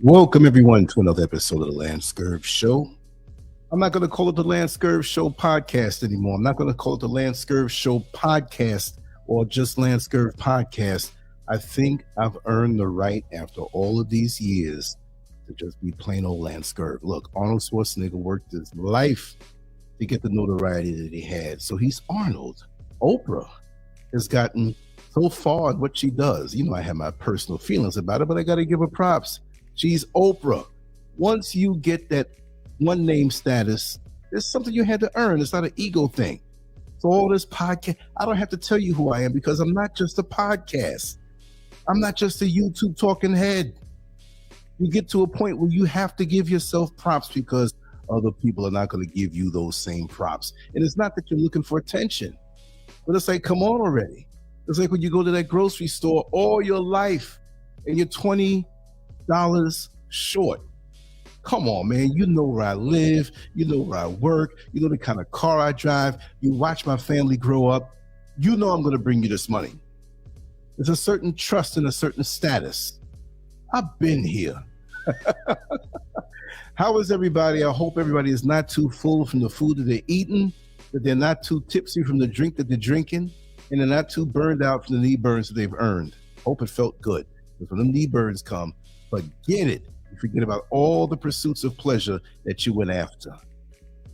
Welcome everyone to another episode of the LANCESCURV Show. I'm not going to call it the LANCESCURV Show Podcast anymore. I'm not going to call it the LANCESCURV Show Podcast or just LANCESCURV Podcast. I think I've earned the right after all of these years to just be plain old LANCESCURV. Look, Arnold Schwarzenegger worked his life to get the notoriety that he had. So he's Arnold. Oprah has gotten so far in what she does. You know, I have my personal feelings about it, but I got to give her props. She's Oprah. Once you get that one name status, it's something you had to earn. It's not an ego thing. So all this podcast, I don't have to tell you who I am because I'm not just a podcast. I'm not just a YouTube talking head. You get to a point where you have to give yourself props because other people are not going to give you those same props. And it's not that you're looking for attention, but it's like, come on already. It's like when you go to that grocery store all your life and you're $20 short. Come on, man. You know where I live. You know where I work. You know the kind of car I drive. You watch my family grow up. You know I'm going to bring you this money. There's a certain trust and a certain status. I've been here. How is everybody? I hope everybody is not too full from the food that they're eating, that they're not too tipsy from the drink that they're drinking, and they're not too burned out from the knee burns that they've earned. Hope it felt good. Because when them knee burns come, forget it. You forget about all the pursuits of pleasure that you went after.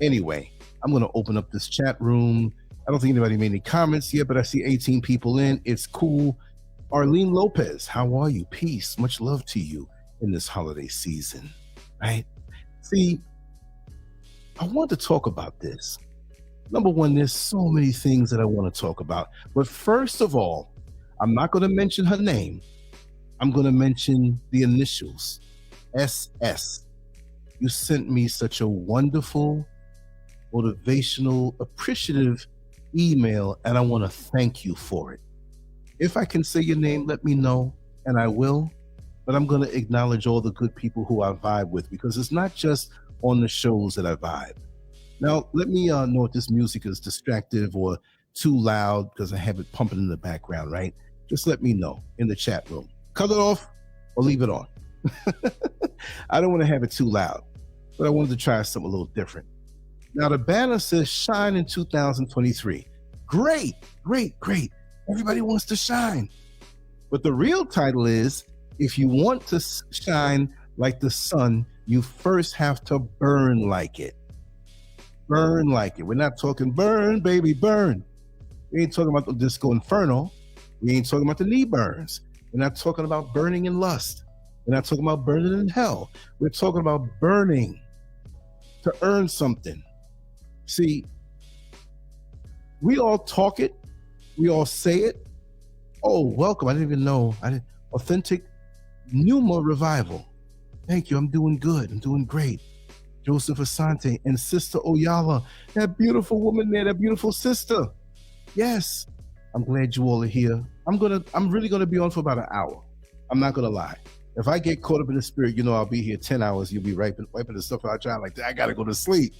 Anyway, I'm going to open up this chat room. I don't think anybody made any comments yet, but I see 18 people in. It's cool. Arlene Lopez, how are you? Peace. Much love to you in this holiday season, right? See, I want to talk about this. Number one, there's so many things that I want to talk about. But first of all, I'm not going to mention her name. I'm going to mention the initials, SS. You sent me such a wonderful, motivational, appreciative email, and I want to thank you for it. If I can say your name, let me know, and I will. But I'm going to acknowledge all the good people who I vibe with, because it's not just on the shows that I vibe. Now, let me know if this music is distractive or too loud because I have it pumping in the background, right? Just let me know in the chat room. Cut it off or leave it on. I don't want to have it too loud, but I wanted to try something a little different. Now, the banner says shine in 2023. Great, great, great. Everybody wants to shine. But the real title is, if you want to shine like the sun, you first have to burn like it. Burn like it. We're not talking burn, baby, burn. We ain't talking about the disco inferno. We ain't talking about the knee burns. We're not talking about burning in lust. We're not talking about burning in hell. We're talking about burning to earn something. See, we all talk it. We all say it. Oh, welcome. I didn't even know. Authentic Pneuma Revival. Thank you. I'm doing good. I'm doing great. Joseph Asante and Sister Oyala, that beautiful woman there, that beautiful sister. Yes. I'm glad you all are here. I'm really gonna be on for about an hour. I'm not gonna lie. If I get caught up in the spirit, you know I'll be here 10 hours. You'll be wiping the stuff out. Trying like that. I gotta go to sleep.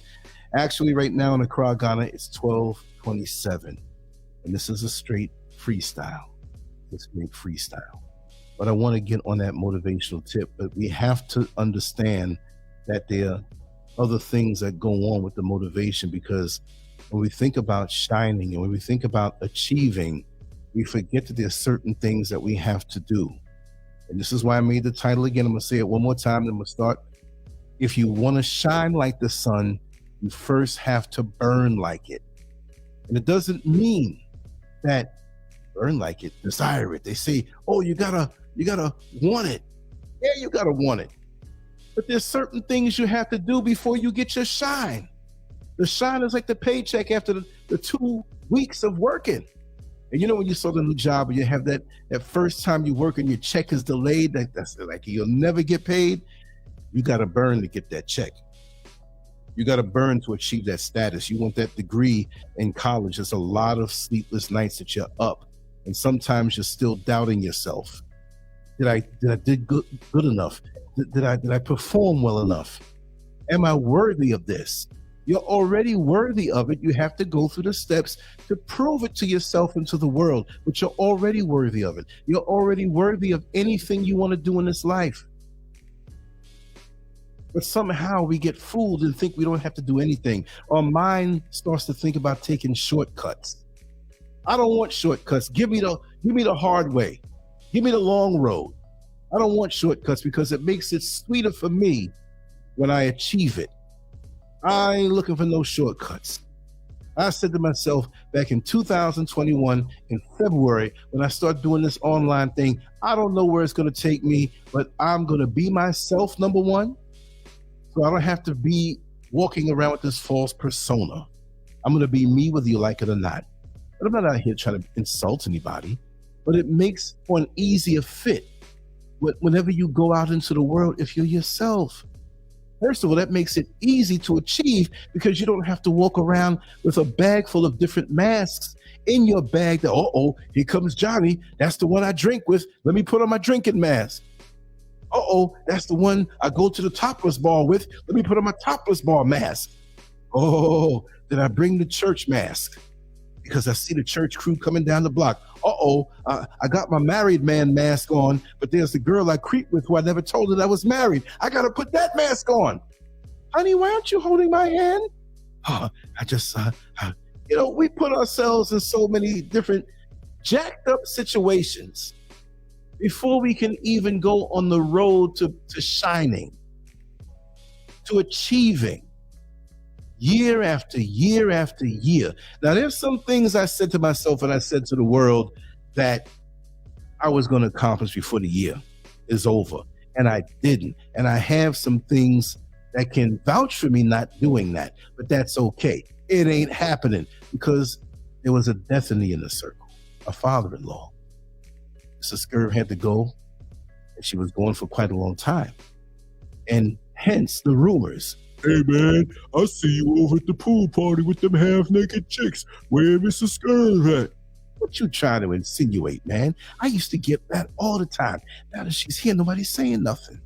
Actually, right now in Accra, Ghana, it's 12:27, and this is a straight freestyle. It's a great freestyle. But I want to get on that motivational tip. But we have to understand that there are other things that go on with the motivation, because when we think about shining and when we think about achieving, we forget that there are certain things that we have to do. And this is why I made the title again. I'm going to say it one more time, then we'll start. If you want to shine like the sun, you first have to burn like it. And it doesn't mean that burn like it, desire it. They say, oh, you gotta want it. Yeah, you gotta want it. But there's certain things you have to do before you get your shine. The shine is like the paycheck after the 2 weeks of working. And you know when you start a new job and you have that first time you work and your check is delayed, that's like you'll never get paid, you got to burn to get that check. You got to burn to achieve that status. You want that degree in college. There's a lot of sleepless nights that you're up, and sometimes you're still doubting yourself. Did I did good enough? Did I perform well enough? Am I worthy of this? You're already worthy of it. You have to go through the steps to prove it to yourself and to the world, but you're already worthy of it. You're already worthy of anything you want to do in this life. But somehow we get fooled and think we don't have to do anything. Our mind starts to think about taking shortcuts. I don't want shortcuts. Give me the hard way. Give me the long road. I don't want shortcuts because it makes it sweeter for me when I achieve it. I ain't looking for no shortcuts. I said to myself back in 2021 in February, when I start doing this online thing, I don't know where it's going to take me, but I'm going to be myself, number one. So I don't have to be walking around with this false persona. I'm going to be me whether you like it or not. But I'm not out here trying to insult anybody, but it makes for an easier fit whenever you go out into the world if you're yourself. First of all, that makes it easy to achieve because you don't have to walk around with a bag full of different masks in your bag that, uh-oh, here comes Johnny. That's the one I drink with. Let me put on my drinking mask. Uh-oh, that's the one I go to the topless bar with. Let me put on my topless bar mask. Oh, then I bring the church mask because I see the church crew coming down the block. Uh-oh, I got my married man mask on, but there's the girl I creep with who I never told her that I was married. I got to put that mask on. Honey, why aren't you holding my hand? We put ourselves in so many different jacked up situations before we can even go on the road to shining, to achieving. Year after year after year. Now, there's some things I said to myself and I said to the world that I was going to accomplish before the year is over, and I didn't. And I have some things that can vouch for me not doing that, but that's okay. It ain't happening because there was a death in the inner circle, a father-in-law. Mrs. SCURV had to go, and she was going for quite a long time. And hence the rumors. Hey man, I see you over at the pool party with them half-naked chicks. Where Mrs. SCURV at? What you trying to insinuate, man? I used to get that all the time. Now that she's here, nobody's saying nothing.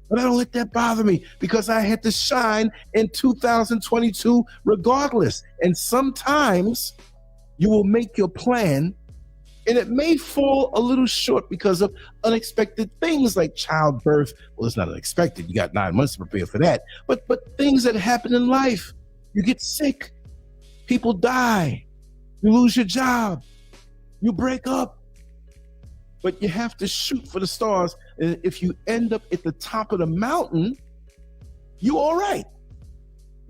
But I don't let that bother me because I had to shine in 2022 regardless. And sometimes you will make your plan and it may fall a little short because of unexpected things like childbirth. Well, it's not unexpected. You got 9 months to prepare for that. But things that happen in life, you get sick, people die, you lose your job, you break up. But you have to shoot for the stars. And if you end up at the top of the mountain, you're all right.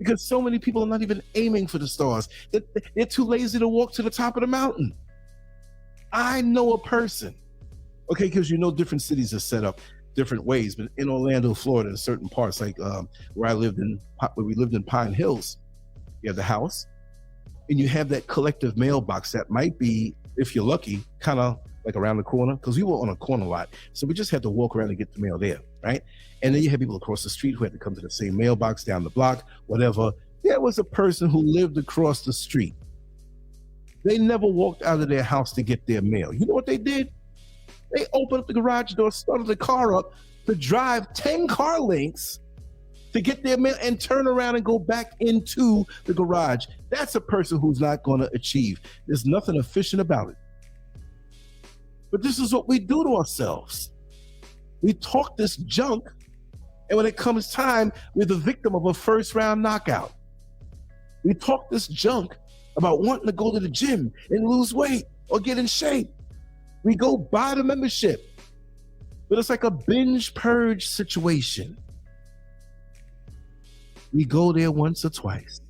Because so many people are not even aiming for the stars. They're too lazy to walk to the top of the mountain. I know a person, okay, because different cities are set up different ways, but in Orlando, Florida, in certain parts, like where we lived in Pine Hills, you have the house, and you have that collective mailbox that might be, if you're lucky, kind of like around the corner, because we were on a corner lot, so we just had to walk around and get the mail there, right? And then you had people across the street who had to come to the same mailbox down the block, whatever. There was a person who lived across the street. They never walked out of their house to get their mail. You know what they did? They opened up the garage door, started the car up to drive 10 car lengths to get their mail and turn around and go back into the garage. That's a person who's not going to achieve. There's nothing efficient about it. But this is what we do to ourselves. We talk this junk, and when it comes time, we're the victim of a first-round knockout. We talk this junk about wanting to go to the gym and lose weight or get in shape. We go buy the membership, but it's like a binge purge situation. We go there once or twice,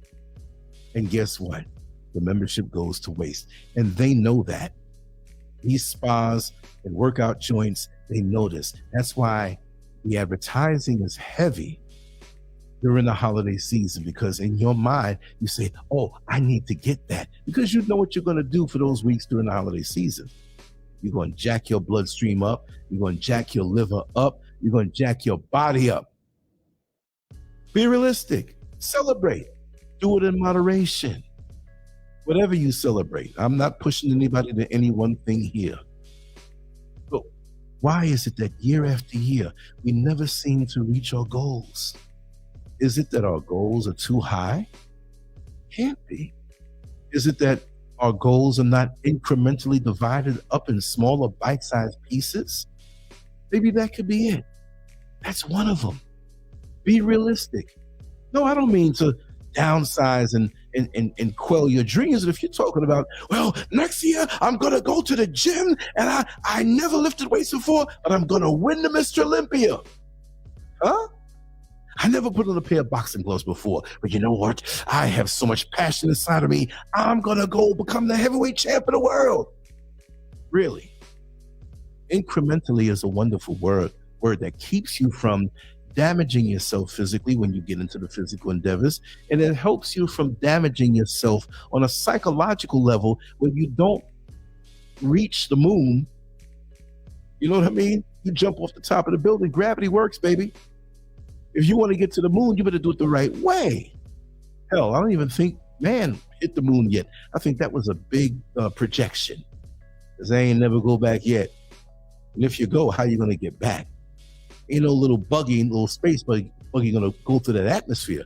and guess what? The membership goes to waste, and they know that. These spas and workout joints, they know this. That's why the advertising is heavy during the holiday season, because in your mind, you say, oh, I need to get that, because you know what you're going to do for those weeks during the holiday season. You're going to jack your bloodstream up. You're going to jack your liver up. You're going to jack your body up. Be realistic. Celebrate. Do it in moderation. Whatever you celebrate. I'm not pushing anybody to any one thing here. But why is it that year after year, we never seem to reach our goals? Is it that our goals are too high? Can't be. Is it that our goals are not incrementally divided up in smaller bite-sized pieces? Maybe that could be it. That's one of them. Be realistic. No, I don't mean to downsize and quell your dreams. And if you're talking about, well, next year I'm gonna go to the gym and I never lifted weights before, but I'm gonna win the Mr. Olympia. Huh? I never put on a pair of boxing gloves before, but you know what? I have so much passion inside of me. I'm gonna go become the heavyweight champ of the world. Really? Incrementally is a wonderful word that keeps you from damaging yourself physically when you get into the physical endeavors, and it helps you from damaging yourself on a psychological level when you don't reach the moon. You know what I mean? You jump off the top of the building. Gravity works, baby. If you want to get to the moon, you better do it the right way. Hell, I don't even think man hit the moon yet. I think that was a big projection, because they ain't never go back yet. And if you go, how you gonna get back? Ain't no little space buggy gonna go through that atmosphere.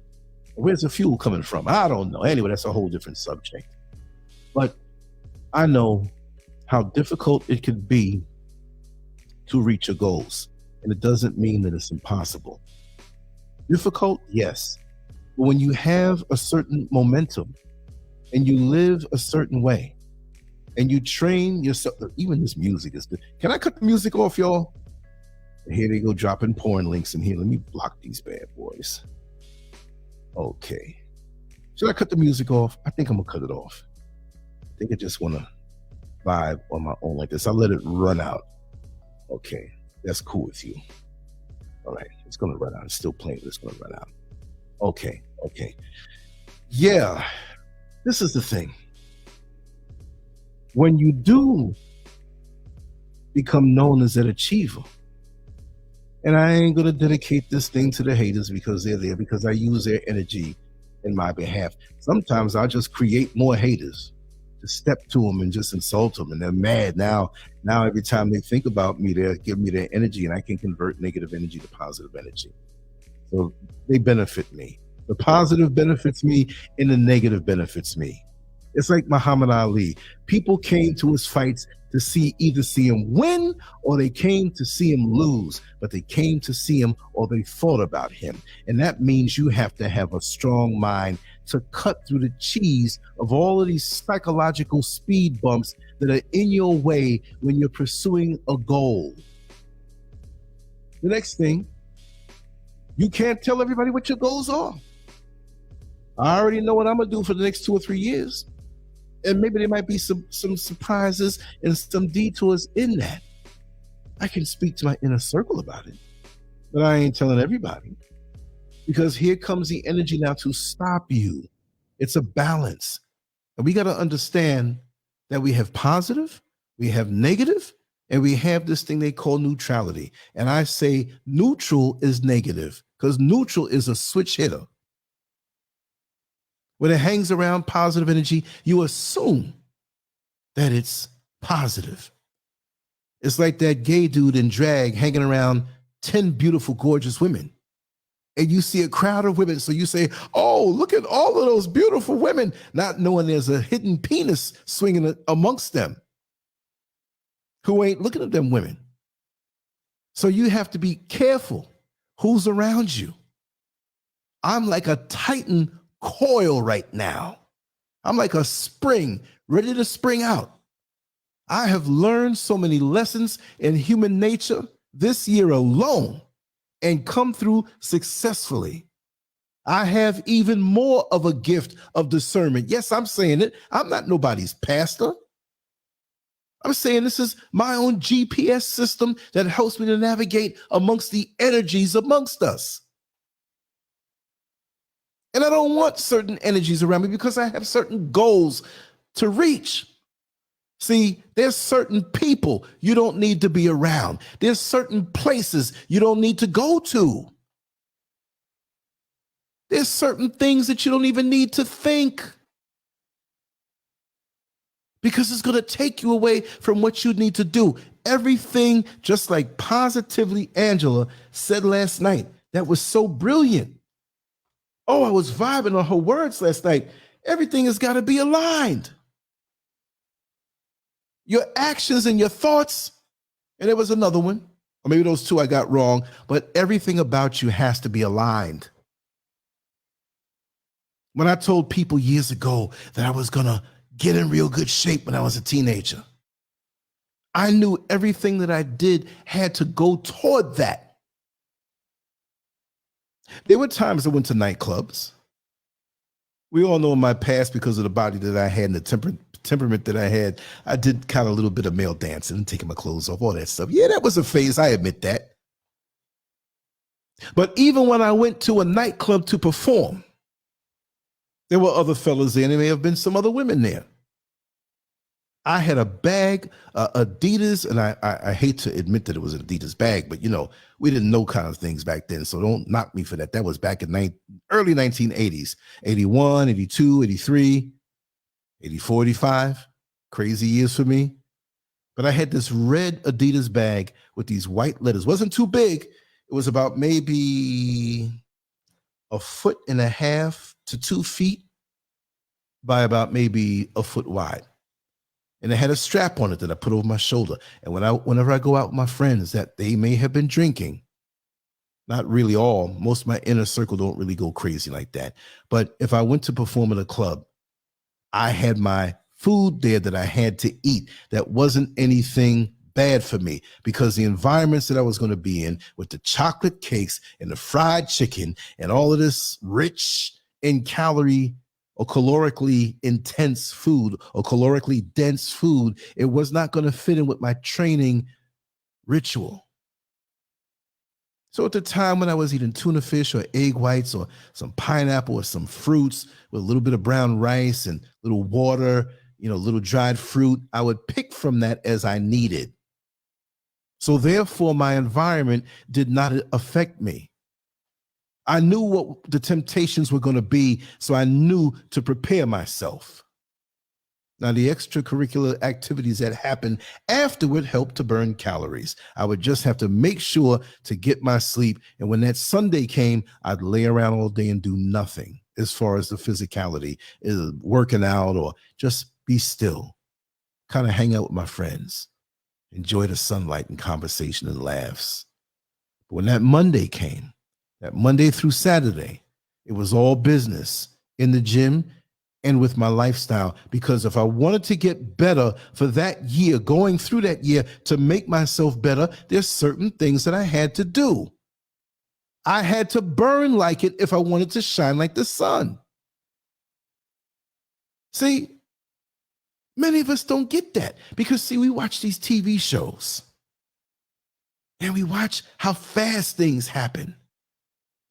Where's the fuel coming from? I don't know. Anyway, that's a whole different subject. But I know how difficult it could be to reach your goals. And it doesn't mean that it's impossible. Difficult, yes. But when you have a certain momentum and you live a certain way and you train yourself, even this music is good. Can I cut the music off, y'all? Here they go dropping porn links in here. Let me block these bad boys. Okay. Should I cut the music off? I think I'm gonna cut it off. I think I just wanna vibe on my own like this. I'll let it run out. Okay, that's cool with you. All right, it's gonna run out. It's still playing, but it's gonna run out. Okay. Yeah, this is the thing. When you do become known as an achiever, and I ain't gonna dedicate this thing to the haters because they're there, because I use their energy in my behalf. Sometimes I just create more haters to step to them and just insult them, and they're mad now. Now every time they think about me, they're giving me their energy, and I can convert negative energy to positive energy. So they benefit me. The positive benefits me, and the negative benefits me. It's like Muhammad Ali. People came to his fights to either see him win or they came to see him lose, but they came to see him or they thought about him. And that means you have to have a strong mind to cut through the cheese of all of these psychological speed bumps that are in your way when you're pursuing a goal. The next thing, you can't tell everybody what your goals are. I already know what I'm gonna do for the next 2 or 3 years. And maybe there might be some surprises and some detours in that. I can speak to my inner circle about it, but I ain't telling everybody, because here comes the energy now to stop you. It's a balance. And we got to understand that we have positive, we have negative, and we have this thing they call neutrality. And I say neutral is negative, because neutral is a switch hitter. When it hangs around positive energy, you assume that it's positive. It's like that gay dude in drag hanging around 10 beautiful, gorgeous women. And you see a crowd of women, so you say, oh, look at all of those beautiful women, not knowing there's a hidden penis swinging amongst them who ain't looking at them women. So you have to be careful who's around you. I'm like a Titan coil right now. I'm like a spring ready to spring out. I have learned so many lessons in human nature this year alone and come through successfully. I have even more of a gift of discernment. Yes, I'm saying it. I'm not nobody's pastor. I'm saying this is my own GPS system that helps me to navigate amongst the energies amongst us. And I don't want certain energies around me because I have certain goals to reach. See, there's certain people you don't need to be around. There's certain places you don't need to go to. There's certain things that you don't even need to think, because it's going to take you away from what you need to do. Everything, just like positively Angela said last night, that was so brilliant. Oh, I was vibing on her words last night. Everything has got to be aligned. Your actions and your thoughts. And there was another one. Or maybe those two I got wrong, but everything about you has to be aligned. When I told people years ago that I was going to get in real good shape when I was a teenager, I knew everything that I did had to go toward that. There were times I went to nightclubs. We all know in my past, because of the body that I had and the temperament that I had, I did kind of a little bit of male dancing, taking my clothes off, all that stuff. Yeah, that was a phase. I admit that. But even when I went to a nightclub to perform, there were other fellas there, and there may have been some other women there. I had a bag, Adidas, and I hate to admit that it was an Adidas bag, but we didn't know kind of things back then, so don't knock me for that. That was back in early 1980s, 81, 82, 83, 84, 85, crazy years for me. But I had this red Adidas bag with these white letters. Wasn't too big. It was about maybe 1.5 to 2 feet by about maybe a foot wide. And it had a strap on it that I put over my shoulder. And whenever I go out with my friends that they may have been drinking, not really all, most of my inner circle don't really go crazy like that. But if I went to perform at a club, I had my food there that I had to eat. That wasn't anything bad for me, because the environments that I was going to be in with the chocolate cakes and the fried chicken and all of this rich in calorie or calorically intense food or calorically dense food, it was not going to fit in with my training ritual. So at the time when I was eating tuna fish or egg whites or some pineapple or some fruits with a little bit of brown rice and little water, little dried fruit, I would pick from that as I needed. So therefore, my environment did not affect me. I knew what the temptations were going to be, so I knew to prepare myself. Now, the extracurricular activities that happened afterward helped to burn calories. I would just have to make sure to get my sleep. And when that Sunday came, I'd lay around all day and do nothing as far as the physicality, working out or just be still, kind of hang out with my friends, enjoy the sunlight and conversation and laughs. But when that Monday came, that Monday through Saturday, it was all business in the gym and with my lifestyle, because if I wanted to get better for that year, going through that year to make myself better, there's certain things that I had to do. I had to burn like it if I wanted to shine like the sun. See, many of us don't get that because, we watch these TV shows and we watch how fast things happen.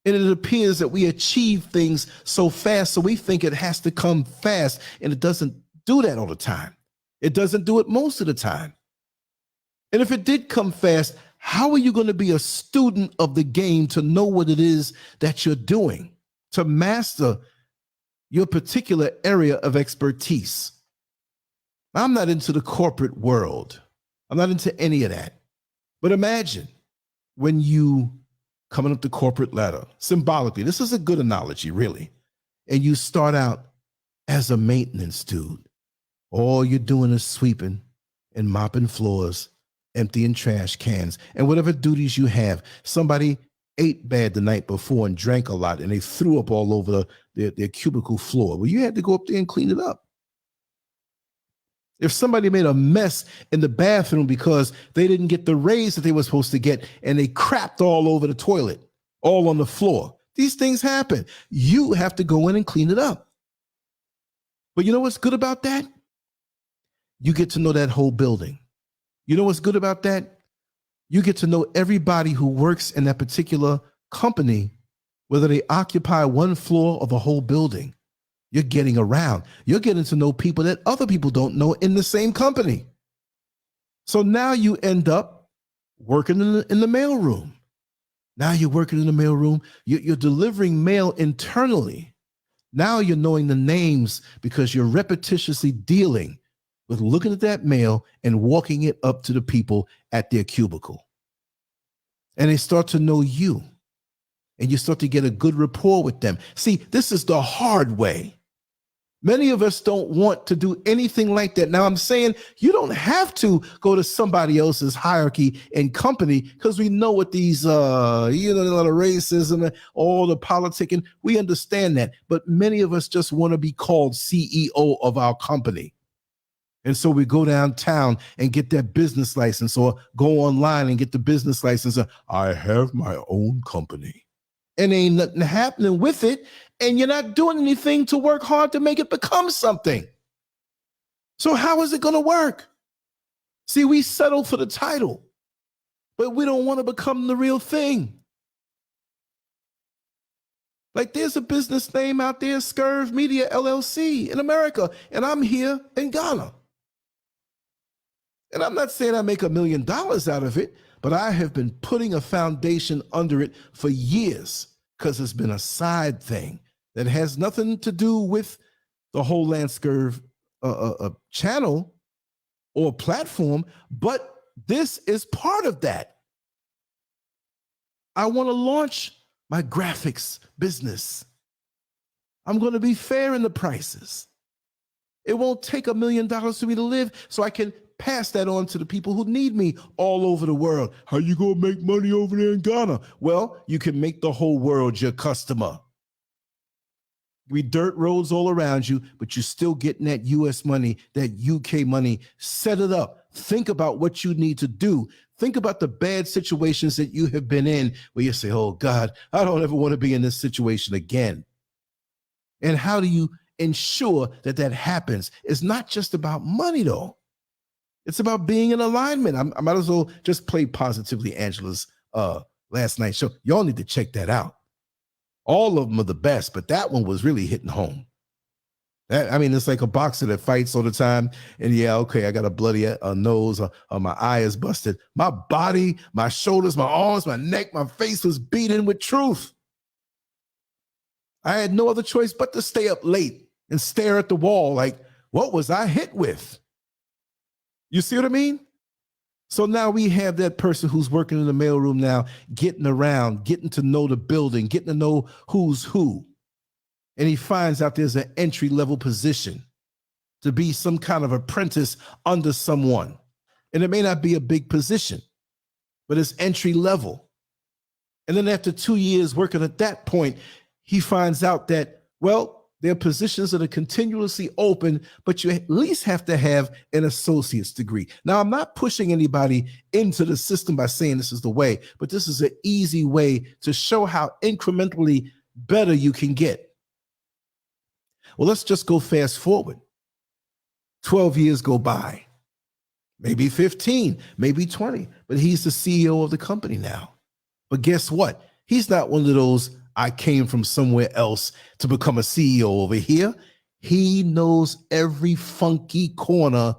And it appears that we achieve things so fast, so we think it has to come fast, and it doesn't do that all the time. It doesn't do it most of the time. And if it did come fast, how are you going to be a student of the game to know what it is that you're doing, to master your particular area of expertise? I'm not into the corporate world. I'm not into any of that. But imagine when you coming up the corporate ladder, symbolically, this is a good analogy, really. And you start out as a maintenance dude. All you're doing is sweeping and mopping floors, emptying trash cans, and whatever duties you have. Somebody ate bad the night before and drank a lot, and they threw up all over their cubicle floor. Well, you had to go up there and clean it up. If somebody made a mess in the bathroom because they didn't get the raise that they were supposed to get and they crapped all over the toilet, all on the floor, these things happen. You have to go in and clean it up. But you know what's good about that? You get to know that whole building. You know what's good about that? You get to know everybody who works in that particular company, whether they occupy one floor or the whole building. You're getting around. You're getting to know people that other people don't know in the same company. So now you end up working in the mailroom. Now you're working in the mailroom. You're delivering mail internally. Now you're knowing the names because you're repetitiously dealing with looking at that mail and walking it up to the people at their cubicle. And they start to know you. And you start to get a good rapport with them. See, this is the hard way. Many of us don't want to do anything like that. Now, I'm saying you don't have to go to somebody else's hierarchy and company, because we know what these, a lot of racism, all the politicking, we understand that. But many of us just want to be called CEO of our company. And so we go downtown and get that business license, or go online and get the business license. I have my own company. And ain't nothing happening with it. And you're not doing anything to work hard to make it become something. So how is it going to work? See, we settle for the title, but we don't want to become the real thing. Like, there's a business name out there, SCURV Media LLC in America, and I'm here in Ghana. And I'm not saying I make $1 million out of it, but I have been putting a foundation under it for years, because it's been a side thing that has nothing to do with the whole LANCESCURV channel or platform, but this is part of that. I want to launch my graphics business. I'm going to be fair in the prices. It won't take $1 million for me to live, so I can pass that on to the people who need me all over the world. How you going to make money over there in Ghana? Well, you can make the whole world your customer. We dirt roads all around you, but you're still getting that US money, that UK money. Set it up. Think about what you need to do. Think about the bad situations that you have been in where you say, oh God, I don't ever want to be in this situation again. And how do you ensure that that happens? It's not just about money though. It's about being in alignment. I might as well just play Positively Angela's last night's show. Y'all need to check that out. All of them are the best, but that one was really hitting home. It's like a boxer that fights all the time. And yeah, okay, I got a bloody nose, my eye is busted. My body, my shoulders, my arms, my neck, my face was beaten with truth. I had no other choice but to stay up late and stare at the wall like, what was I hit with? You see what I mean? So now we have that person who's working in the mailroom now, getting around, getting to know the building, getting to know who's who. And he finds out there's an entry-level position to be some kind of apprentice under someone. And it may not be a big position, but it's entry level. And then after 2 years working at that point, he finds out that, well, there are positions that are continuously open, but you at least have to have an associate's degree. Now, I'm not pushing anybody into the system by saying this is the way, but this is an easy way to show how incrementally better you can get. Well, let's just go fast forward. 12 years go by, maybe 15, maybe 20, but he's the CEO of the company now. But guess what? He's not one of those, I came from somewhere else to become a CEO over here. He knows every funky corner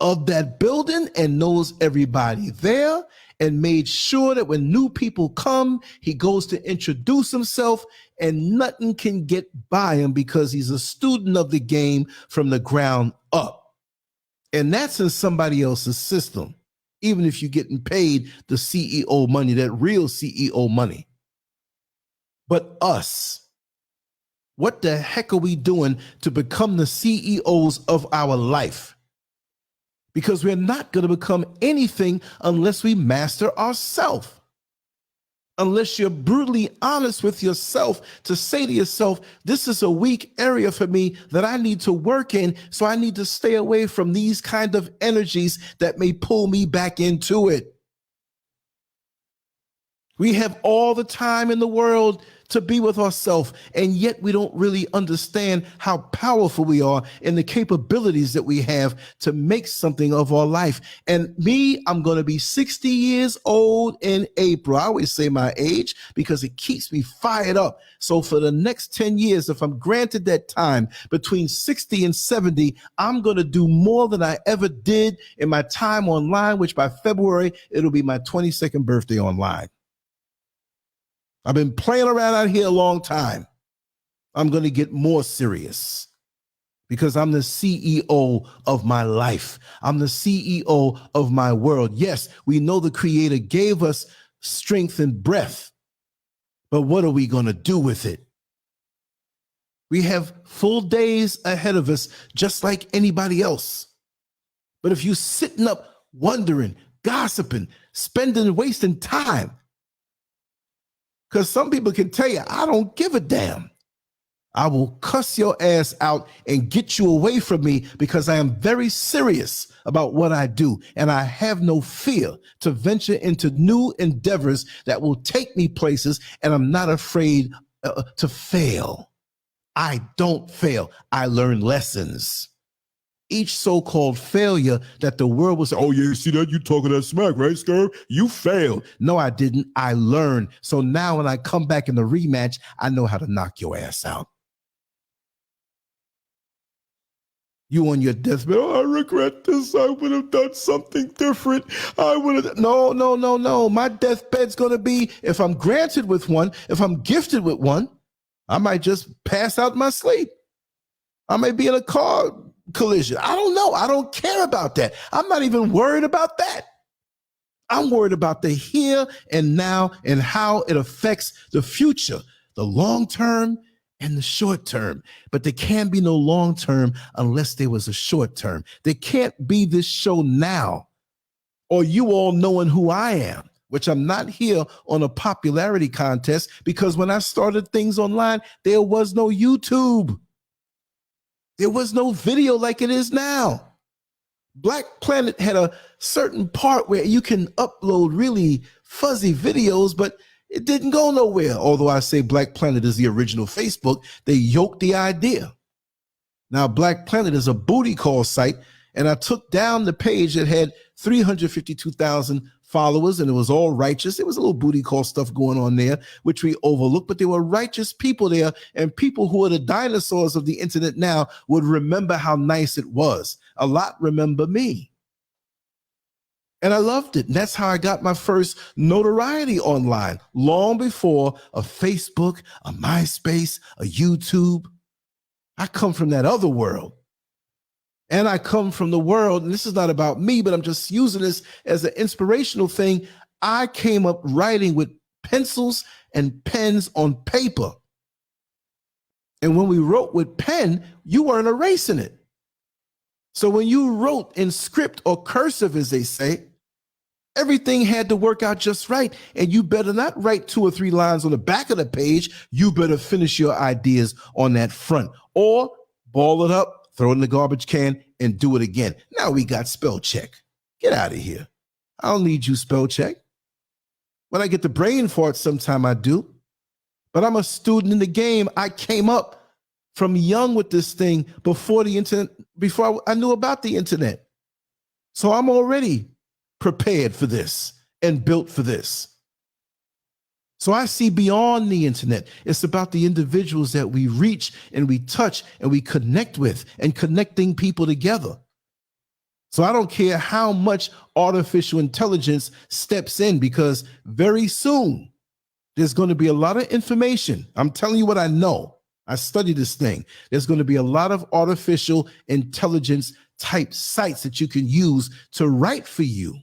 of that building and knows everybody there, and made sure that when new people come, he goes to introduce himself and nothing can get by him because he's a student of the game from the ground up. And that's in somebody else's system, even if you're getting paid the CEO money, that real CEO money. But us, what the heck are we doing to become the CEOs of our life? Because we're not going to become anything unless we master ourselves. Unless you're brutally honest with yourself to say to yourself, this is a weak area for me that I need to work in, so I need to stay away from these kind of energies that may pull me back into it. We have all the time in the world to be with ourselves, and yet we don't really understand how powerful we are and the capabilities that we have to make something of our life. And me, I'm going to be 60 years old in April. I always say my age because it keeps me fired up. So for the next 10 years, if I'm granted that time between 60 and 70, I'm going to do more than I ever did in my time online, which by February, it'll be my 22nd birthday online. I've been playing around out here a long time. I'm going to get more serious because I'm the CEO of my life. I'm the CEO of my world. Yes, we know the Creator gave us strength and breath, but what are we going to do with it? We have full days ahead of us, just like anybody else. But if you sitting up wondering, gossiping, wasting time, because some people can tell you, I don't give a damn. I will cuss your ass out and get you away from me, because I am very serious about what I do. And I have no fear to venture into new endeavors that will take me places. And I'm not afraid to fail. I don't fail. I learn lessons. Each so-called failure that the world was, oh yeah, see that? You talking that smack, right, Scurv? You failed. No, I didn't. I learned. So now when I come back in the rematch, I know how to knock your ass out. You on your deathbed, oh, I regret this. I would have done something different. I would have. No. My deathbed's going to be, if I'm granted with one, if I'm gifted with one, I might just pass out in my sleep. I may be in a car collision. I don't know. I don't care about that. I'm not even worried about that. I'm worried about the here and now and how it affects the future, the long term and the short term. But there can be no long term unless there was a short term. There can't be this show now, or you all knowing who I am, which I'm not here on a popularity contest, because when I started things online, there was no YouTube. There was no video like it is now. Black Planet had a certain part where you can upload really fuzzy videos, but it didn't go nowhere. Although I say Black Planet is the original Facebook, they yoked the idea. Now, Black Planet is a booty call site, and I took down the page that had 352,000 followers, and it was all righteous. There was a little booty call stuff going on there, which we overlooked, but there were righteous people there, and people who are the dinosaurs of the internet now would remember how nice it was. A lot remember me. And I loved it. And that's how I got my first notoriety online, long before a Facebook, a MySpace, a YouTube. I come from that other world. And I come from the world, and this is not about me, but I'm just using this as an inspirational thing. I came up writing with pencils and pens on paper. And when we wrote with pen, you weren't erasing it. So when you wrote in script or cursive, as they say, everything had to work out just right. And you better not write 2 or 3 lines on the back of the page. You better finish your ideas on that front, or ball it up, throw it in the garbage can, and do it again. Now we got spell check. Get out of here. I don't need you spell check. When I get the brain fart, sometime I do. But I'm a student in the game. I came up from young with this thing before the internet, before I knew about the internet. So I'm already prepared for this and built for this. So I see beyond the internet. It's about the individuals that we reach and we touch and we connect with, and connecting people together. So I don't care how much artificial intelligence steps in, because very soon there's going to be a lot of information. I'm telling you what I know. I study this thing. There's going to be a lot of artificial intelligence type sites that you can use to write for you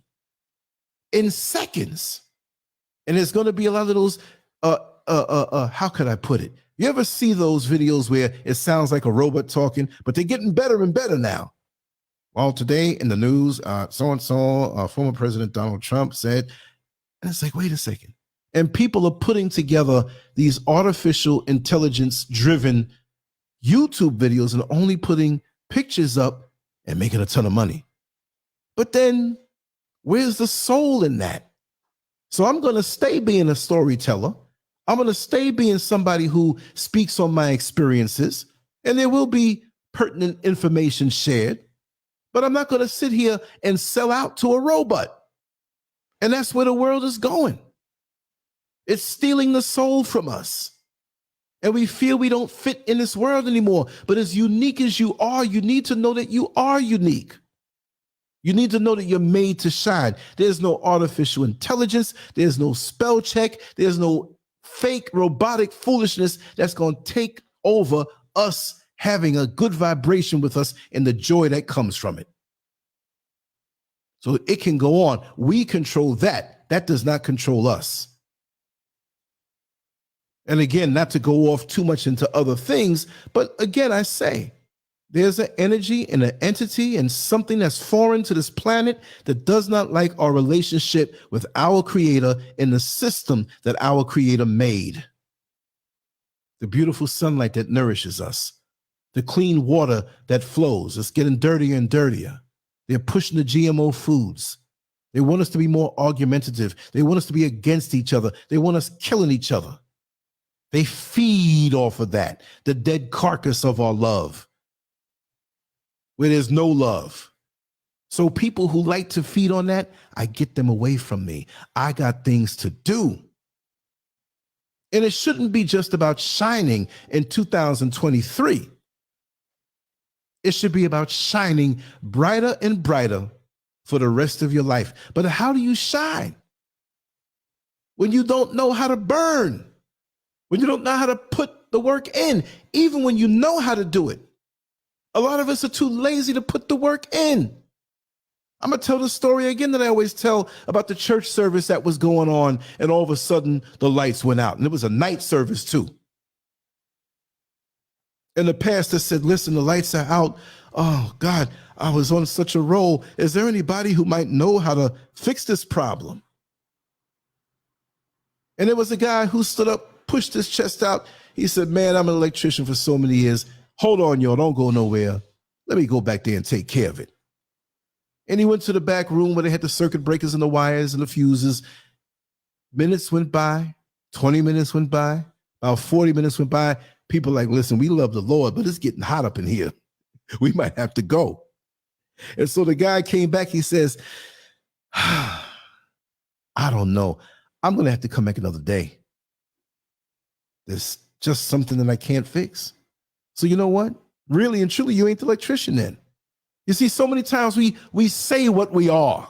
in seconds. And there's going to be a lot of those, how could I put it? You ever see those videos where it sounds like a robot talking, but they're getting better and better now? Well, today in the news, so-and-so, former President Donald Trump said, and it's like, wait a second. And people are putting together these artificial intelligence-driven YouTube videos and only putting pictures up and making a ton of money. But then where's the soul in that? So I'm going to stay being a storyteller. I'm going to stay being somebody who speaks on my experiences, and there will be pertinent information shared, but I'm not going to sit here and sell out to a robot. And that's where the world is going. It's stealing the soul from us. And we feel we don't fit in this world anymore. But as unique as you are, you need to know that you are unique. You need to know that you're made to shine. There's no artificial intelligence. There's no spell check. There's no fake robotic foolishness that's going to take over us having a good vibration with us and the joy that comes from it. So it can go on. We control that. That does not control us. And again, not to go off too much into other things, but again, I say, there's an energy and an entity and something that's foreign to this planet that does not like our relationship with our creator and the system that our creator made. The beautiful sunlight that nourishes us, the clean water that flows. It's getting dirtier and dirtier. They're pushing the GMO foods. They want us to be more argumentative. They want us to be against each other. They want us killing each other. They feed off of that, the dead carcass of our love, where there's no love. So people who like to feed on that, I get them away from me. I got things to do. And it shouldn't be just about shining in 2023. It should be about shining brighter and brighter for the rest of your life. But how do you shine? When you don't know how to burn, when you don't know how to put the work in, even when you know how to do it. A lot of us are too lazy to put the work in. I'm going to tell the story again that I always tell about the church service that was going on, and all of a sudden the lights went out, and it was a night service too. And the pastor said, listen, the lights are out. Oh God, I was on such a roll. Is there anybody who might know how to fix this problem? And there was a guy who stood up, pushed his chest out. He said, man, I'm an electrician for so many years. Hold on, y'all, don't go nowhere. Let me go back there and take care of it. And he went to the back room where they had the circuit breakers and the wires and the fuses. Minutes went by, 20 minutes went by, about 40 minutes went by. People like, listen, we love the Lord, but it's getting hot up in here. We might have to go. And so the guy came back, he says, I don't know. I'm going to have to come back another day. There's just something that I can't fix. So you know what? Really and truly, you ain't the electrician then. You see, so many times we say what we are,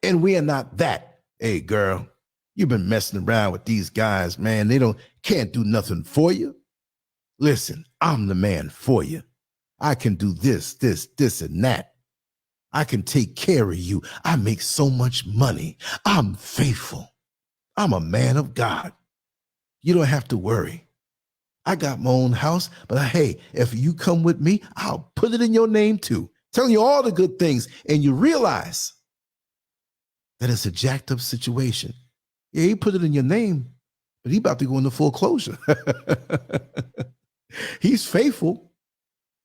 and we are not that. Hey, girl, you've been messing around with these guys, man. They can't do nothing for you. Listen, I'm the man for you. I can do this, and that. I can take care of you. I make so much money. I'm faithful. I'm a man of God. You don't have to worry. I got my own house, but hey, if you come with me, I'll put it in your name too. Telling you all the good things, and you realize that it's a jacked up situation. Yeah, he put it in your name, but he about to go into foreclosure. He's faithful.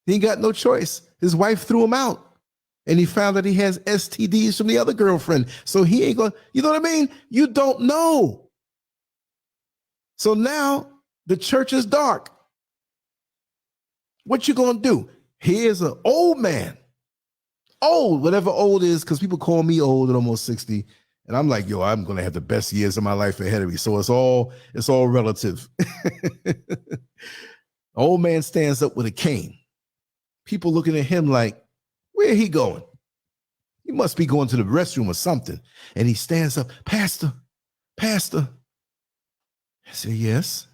He ain't got no choice. His wife threw him out, and he found that he has STDs from the other girlfriend. So he ain't going, you know what I mean? You don't know. So now the church is dark. What you going to do? Here's an old man. Old, whatever old is, because people call me old at almost 60. And I'm like, yo, I'm going to have the best years of my life ahead of me. So it's all relative. Old man stands up with a cane. People looking at him like, where he going? He must be going to the restroom or something. And he stands up, Pastor. I say, yes.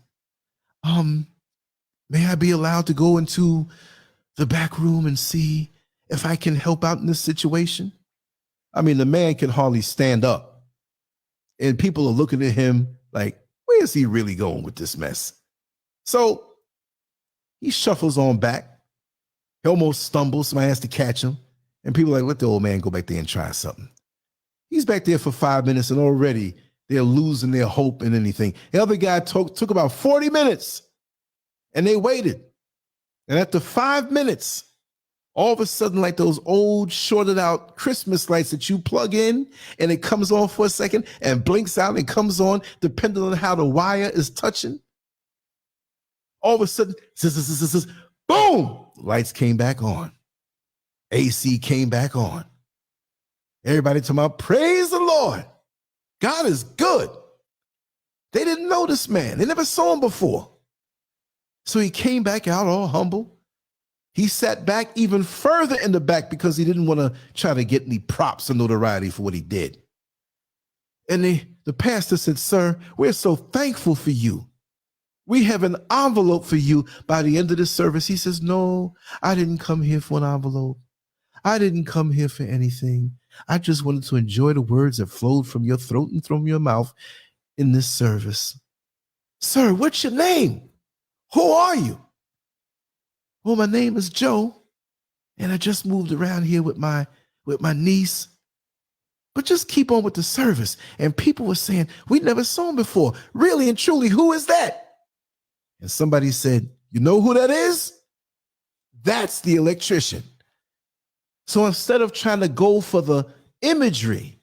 May I be allowed to go into the back room and see if I can help out in this situation? I mean, the man can hardly stand up. And people are looking at him like, where is he really going with this mess? So he shuffles on back. He almost stumbles. Somebody has to catch him. And people are like, let the old man go back there and try something. He's back there for 5 minutes, and already they're losing their hope in anything. The other guy took about 40 minutes, and they waited. And after 5 minutes, all of a sudden, like those old shorted out Christmas lights that you plug in and it comes on for a second and blinks out and comes on depending on how the wire is touching. All of a sudden, boom, lights came back on. AC came back on. Everybody talking about, praise the Lord. God is good. They didn't know this man. They never saw him before. So he came back out all humble. He sat back even further in the back because he didn't want to try to get any props or notoriety for what he did. And the pastor said, sir, we're so thankful for you. We have an envelope for you by the end of the service. He says, no, I didn't come here for an envelope. I didn't come here for anything. I just wanted to enjoy the words that flowed from your throat and from your mouth in this service. Sir, what's your name? Who are you? Well, my name is Joe, and I just moved around here with my niece. But just keep on with the service. And people were saying, we never saw him before. Really and truly, who is that? And somebody said, you know who that is? That's the electrician. So instead of trying to go for the imagery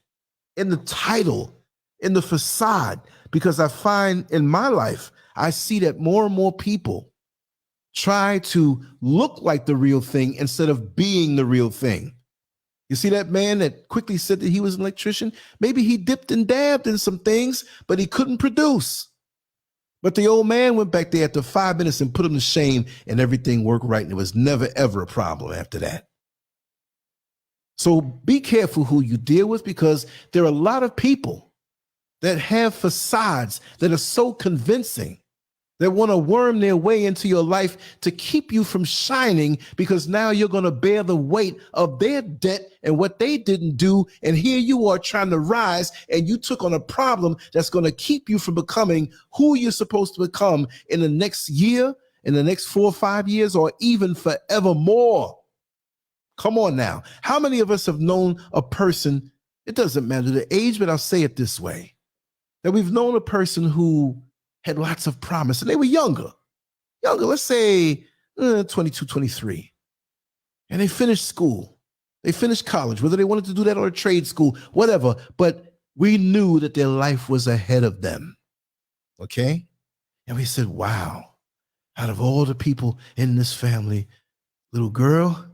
in the title, in the facade, because I find in my life, I see that more and more people try to look like the real thing instead of being the real thing. You see that man that quickly said that he was an electrician? Maybe he dipped and dabbed in some things, but he couldn't produce. But the old man went back there after 5 minutes and put him to shame, and everything worked right, and it was never, ever a problem after that. So be careful who you deal with, because there are a lot of people that have facades that are so convincing, that want to worm their way into your life to keep you from shining, because now you're going to bear the weight of their debt and what they didn't do. And here you are trying to rise, and you took on a problem that's going to keep you from becoming who you're supposed to become in the next year, in the next 4 or 5 years, or even forevermore. Come on now. How many of us have known a person, it doesn't matter the age, but I'll say it this way, that we've known a person who had lots of promise, and they were younger, let's say 22, 23. And they finished school. They finished college, whether they wanted to do that or a trade school, whatever. But we knew that their life was ahead of them. Okay? And we said, wow, out of all the people in this family, little girl,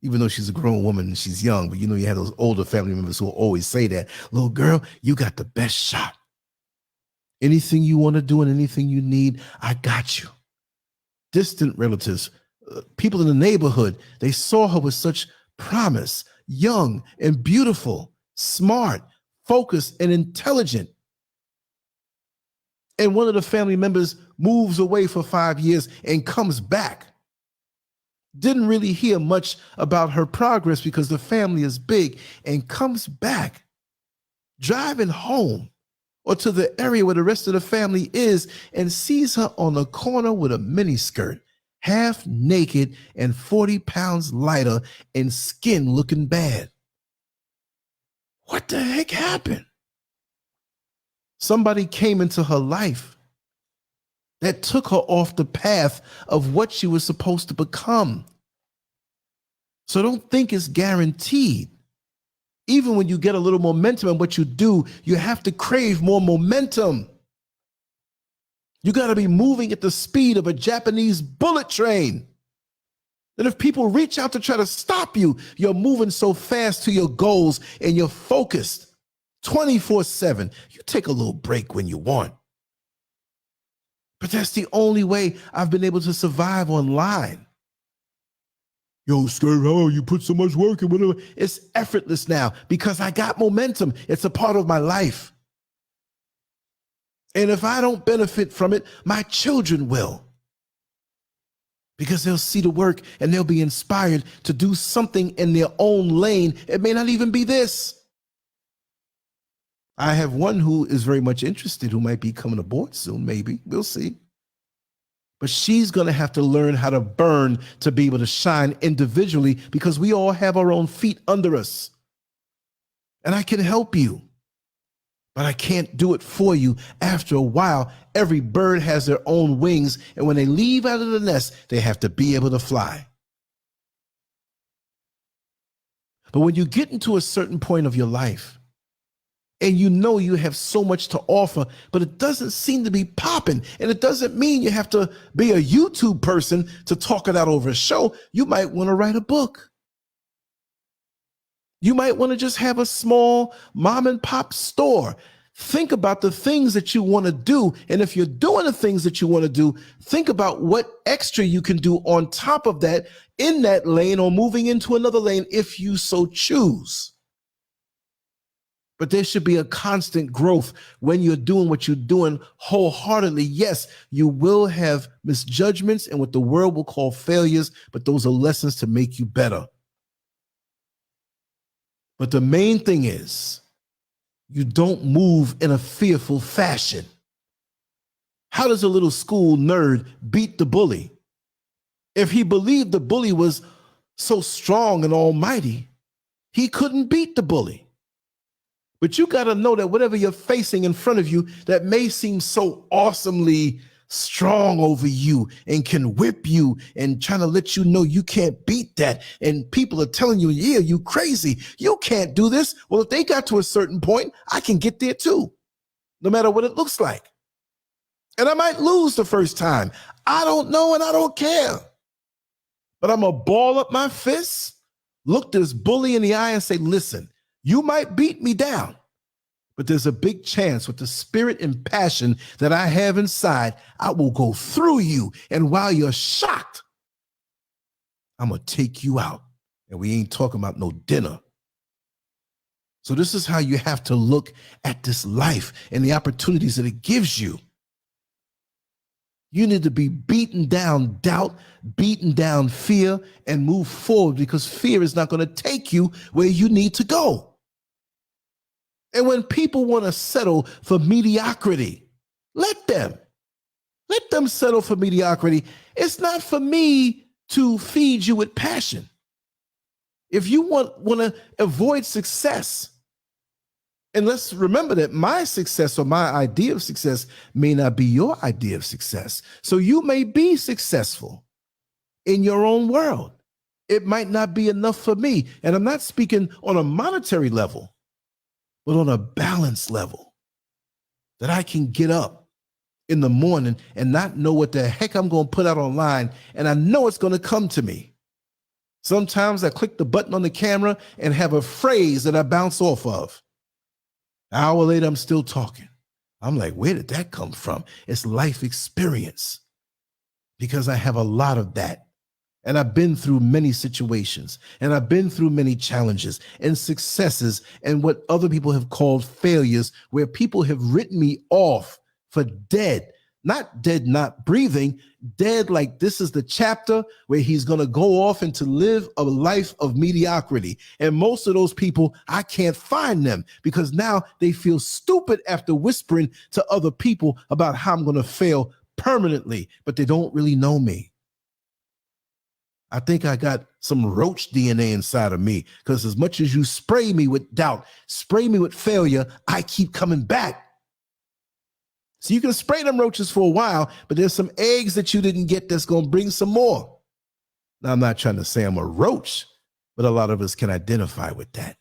even though she's a grown woman and she's young, but you know, you have those older family members who will always say that, little girl, you got the best shot. Anything you want to do and anything you need, I got you. Distant relatives, people in the neighborhood, they saw her with such promise, young and beautiful, smart, focused, and intelligent. And one of the family members moves away for 5 years and comes back. Didn't really hear much about her progress because the family is big, and comes back, driving home or to the area where the rest of the family is, and sees her on the corner with a miniskirt, half naked and 40 pounds lighter, and skin looking bad. What the heck happened? Somebody came into her life that took her off the path of what she was supposed to become. So don't think it's guaranteed. Even when you get a little momentum in what you do, you have to crave more momentum. You got to be moving at the speed of a Japanese bullet train. And if people reach out to try to stop you, you're moving so fast to your goals, and you're focused 24/7. You take a little break when you want. But that's the only way I've been able to survive online. Yo, SCURV, how you put so much work in whatever? It's effortless now because I got momentum. It's a part of my life. And if I don't benefit from it, my children will. Because they'll see the work and they'll be inspired to do something in their own lane. It may not even be this. I have one who is very much interested, who might be coming aboard soon, maybe. We'll see. But she's going to have to learn how to burn to be able to shine individually, because we all have our own feet under us. And I can help you, but I can't do it for you. After a while, every bird has their own wings, and when they leave out of the nest, they have to be able to fly. But when you get into a certain point of your life, and you know you have so much to offer, but it doesn't seem to be popping. And it doesn't mean you have to be a YouTube person to talk it out over a show. You might want to write a book. You might want to just have a small mom and pop store. Think about the things that you want to do. And if you're doing the things that you want to do, think about what extra you can do on top of that, in that lane, or moving into another lane if you so choose. But there should be a constant growth when you're doing what you're doing wholeheartedly. Yes, you will have misjudgments and what the world will call failures, but those are lessons to make you better. But the main thing is, you don't move in a fearful fashion. How does a little school nerd beat the bully? If he believed the bully was so strong and almighty, he couldn't beat the bully. But you got to know that whatever you're facing in front of you that may seem so awesomely strong over you and can whip you and trying to let you know you can't beat that. And people are telling you, yeah, you crazy. You can't do this. Well, if they got to a certain point, I can get there too, no matter what it looks like. And I might lose the first time. I don't know and I don't care. But I'm going to ball up my fists, look this bully in the eye and say, listen, you might beat me down, but there's a big chance with the spirit and passion that I have inside, I will go through you. And while you're shocked, I'm going to take you out. And we ain't talking about no dinner. So this is how you have to look at this life and the opportunities that it gives you. You need to be beaten down doubt, beaten down fear, and move forward, because fear is not going to take you where you need to go. And when people want to settle for mediocrity, let them settle for mediocrity. It's not for me to feed you with passion. If you want to avoid success, and let's remember that my success or my idea of success may not be your idea of success. So you may be successful in your own world. It might not be enough for me. And I'm not speaking on a monetary level, but on a balanced level, that I can get up in the morning and not know what the heck I'm going to put out online. And I know it's going to come to me. Sometimes I click the button on the camera and have a phrase that I bounce off of. An hour later, I'm still talking. I'm like, where did that come from? It's life experience, because I have a lot of that. And I've been through many situations, and I've been through many challenges and successes and what other people have called failures, where people have written me off for dead. Not dead, not breathing, dead like this is the chapter where he's going to go off and to live a life of mediocrity. And most of those people, I can't find them, because now they feel stupid after whispering to other people about how I'm going to fail permanently, but they don't really know me. I think I got some roach DNA inside of me, because as much as you spray me with doubt, spray me with failure, I keep coming back. So you can spray them roaches for a while, but there's some eggs that you didn't get that's going to bring some more. Now, I'm not trying to say I'm a roach, but a lot of us can identify with that.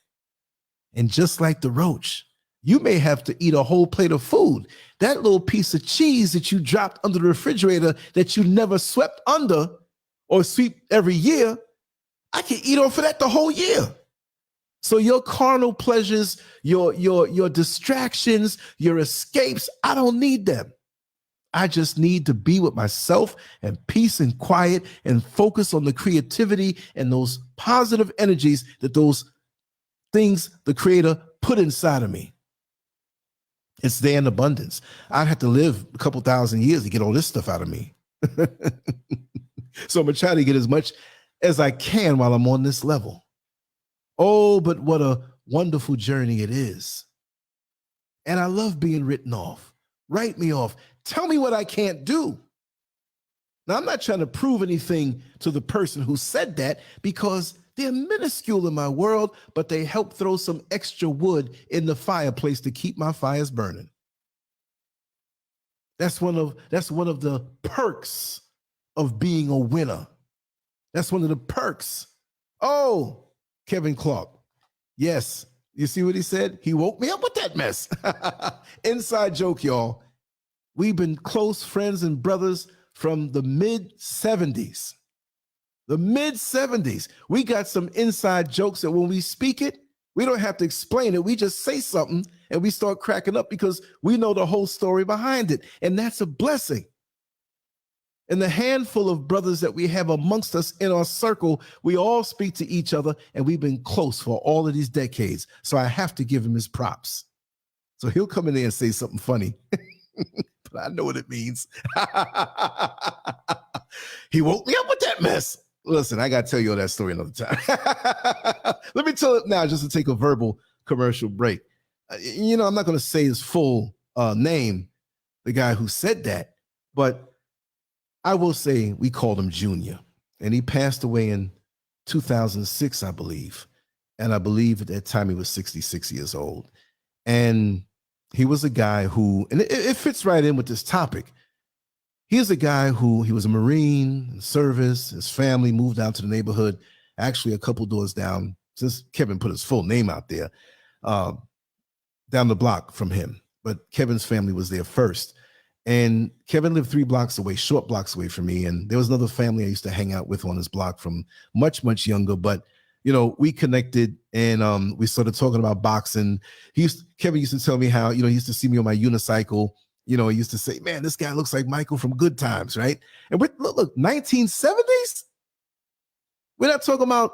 And just like the roach, you may have to eat a whole plate of food. That little piece of cheese that you dropped under the refrigerator that you never swept under or sweep every year, I can eat off of that the whole year. So your carnal pleasures, your distractions, your escapes, I don't need them. I just need to be with myself and peace and quiet and focus on the creativity and those positive energies that those things the Creator put inside of me. It's there in abundance. I'd have to live a couple thousand years to get all this stuff out of me. So I'm going to try to get as much as I can while I'm on this level. Oh, but what a wonderful journey it is. And I love being written off. Write me off. Tell me what I can't do. Now, I'm not trying to prove anything to the person who said that, because they're minuscule in my world, but they help throw some extra wood in the fireplace to keep my fires burning. That's one of the perks of being a winner. That's one of the perks. Oh, Kevin Clark. Yes. You see what he said? He woke me up with that mess. Inside joke, y'all. We've been close friends and brothers from the mid-70s. The mid-70s. We got some inside jokes that when we speak it, we don't have to explain it. We just say something and we start cracking up because we know the whole story behind it. And that's a blessing. And the handful of brothers that we have amongst us in our circle, we all speak to each other, and we've been close for all of these decades. So I have to give him his props. So he'll come in there and say something funny, but I know what it means. He woke me up with that mess. Listen, I got to tell you all that story another time. Let me tell it now just to take a verbal commercial break. I'm not going to say his full name, the guy who said that. But I will say we called him Junior, and he passed away in 2006, I believe. And I believe at that time he was 66 years old. And he was a guy who, and it fits right in with this topic. He's a guy who, he was a Marine in service. His family moved down to the neighborhood, actually a couple doors down, since Kevin put his full name out there, down the block from him. But Kevin's family was there first. And Kevin lived 3 blocks away, short blocks away from me. And there was another family I used to hang out with on his block from much, much younger. But, you know, we connected and we started talking about boxing. Kevin used to tell me how, you know, he used to see me on my unicycle. You know, he used to say, man, this guy looks like Michael from Good Times, right? And look, 1970s? We're not talking about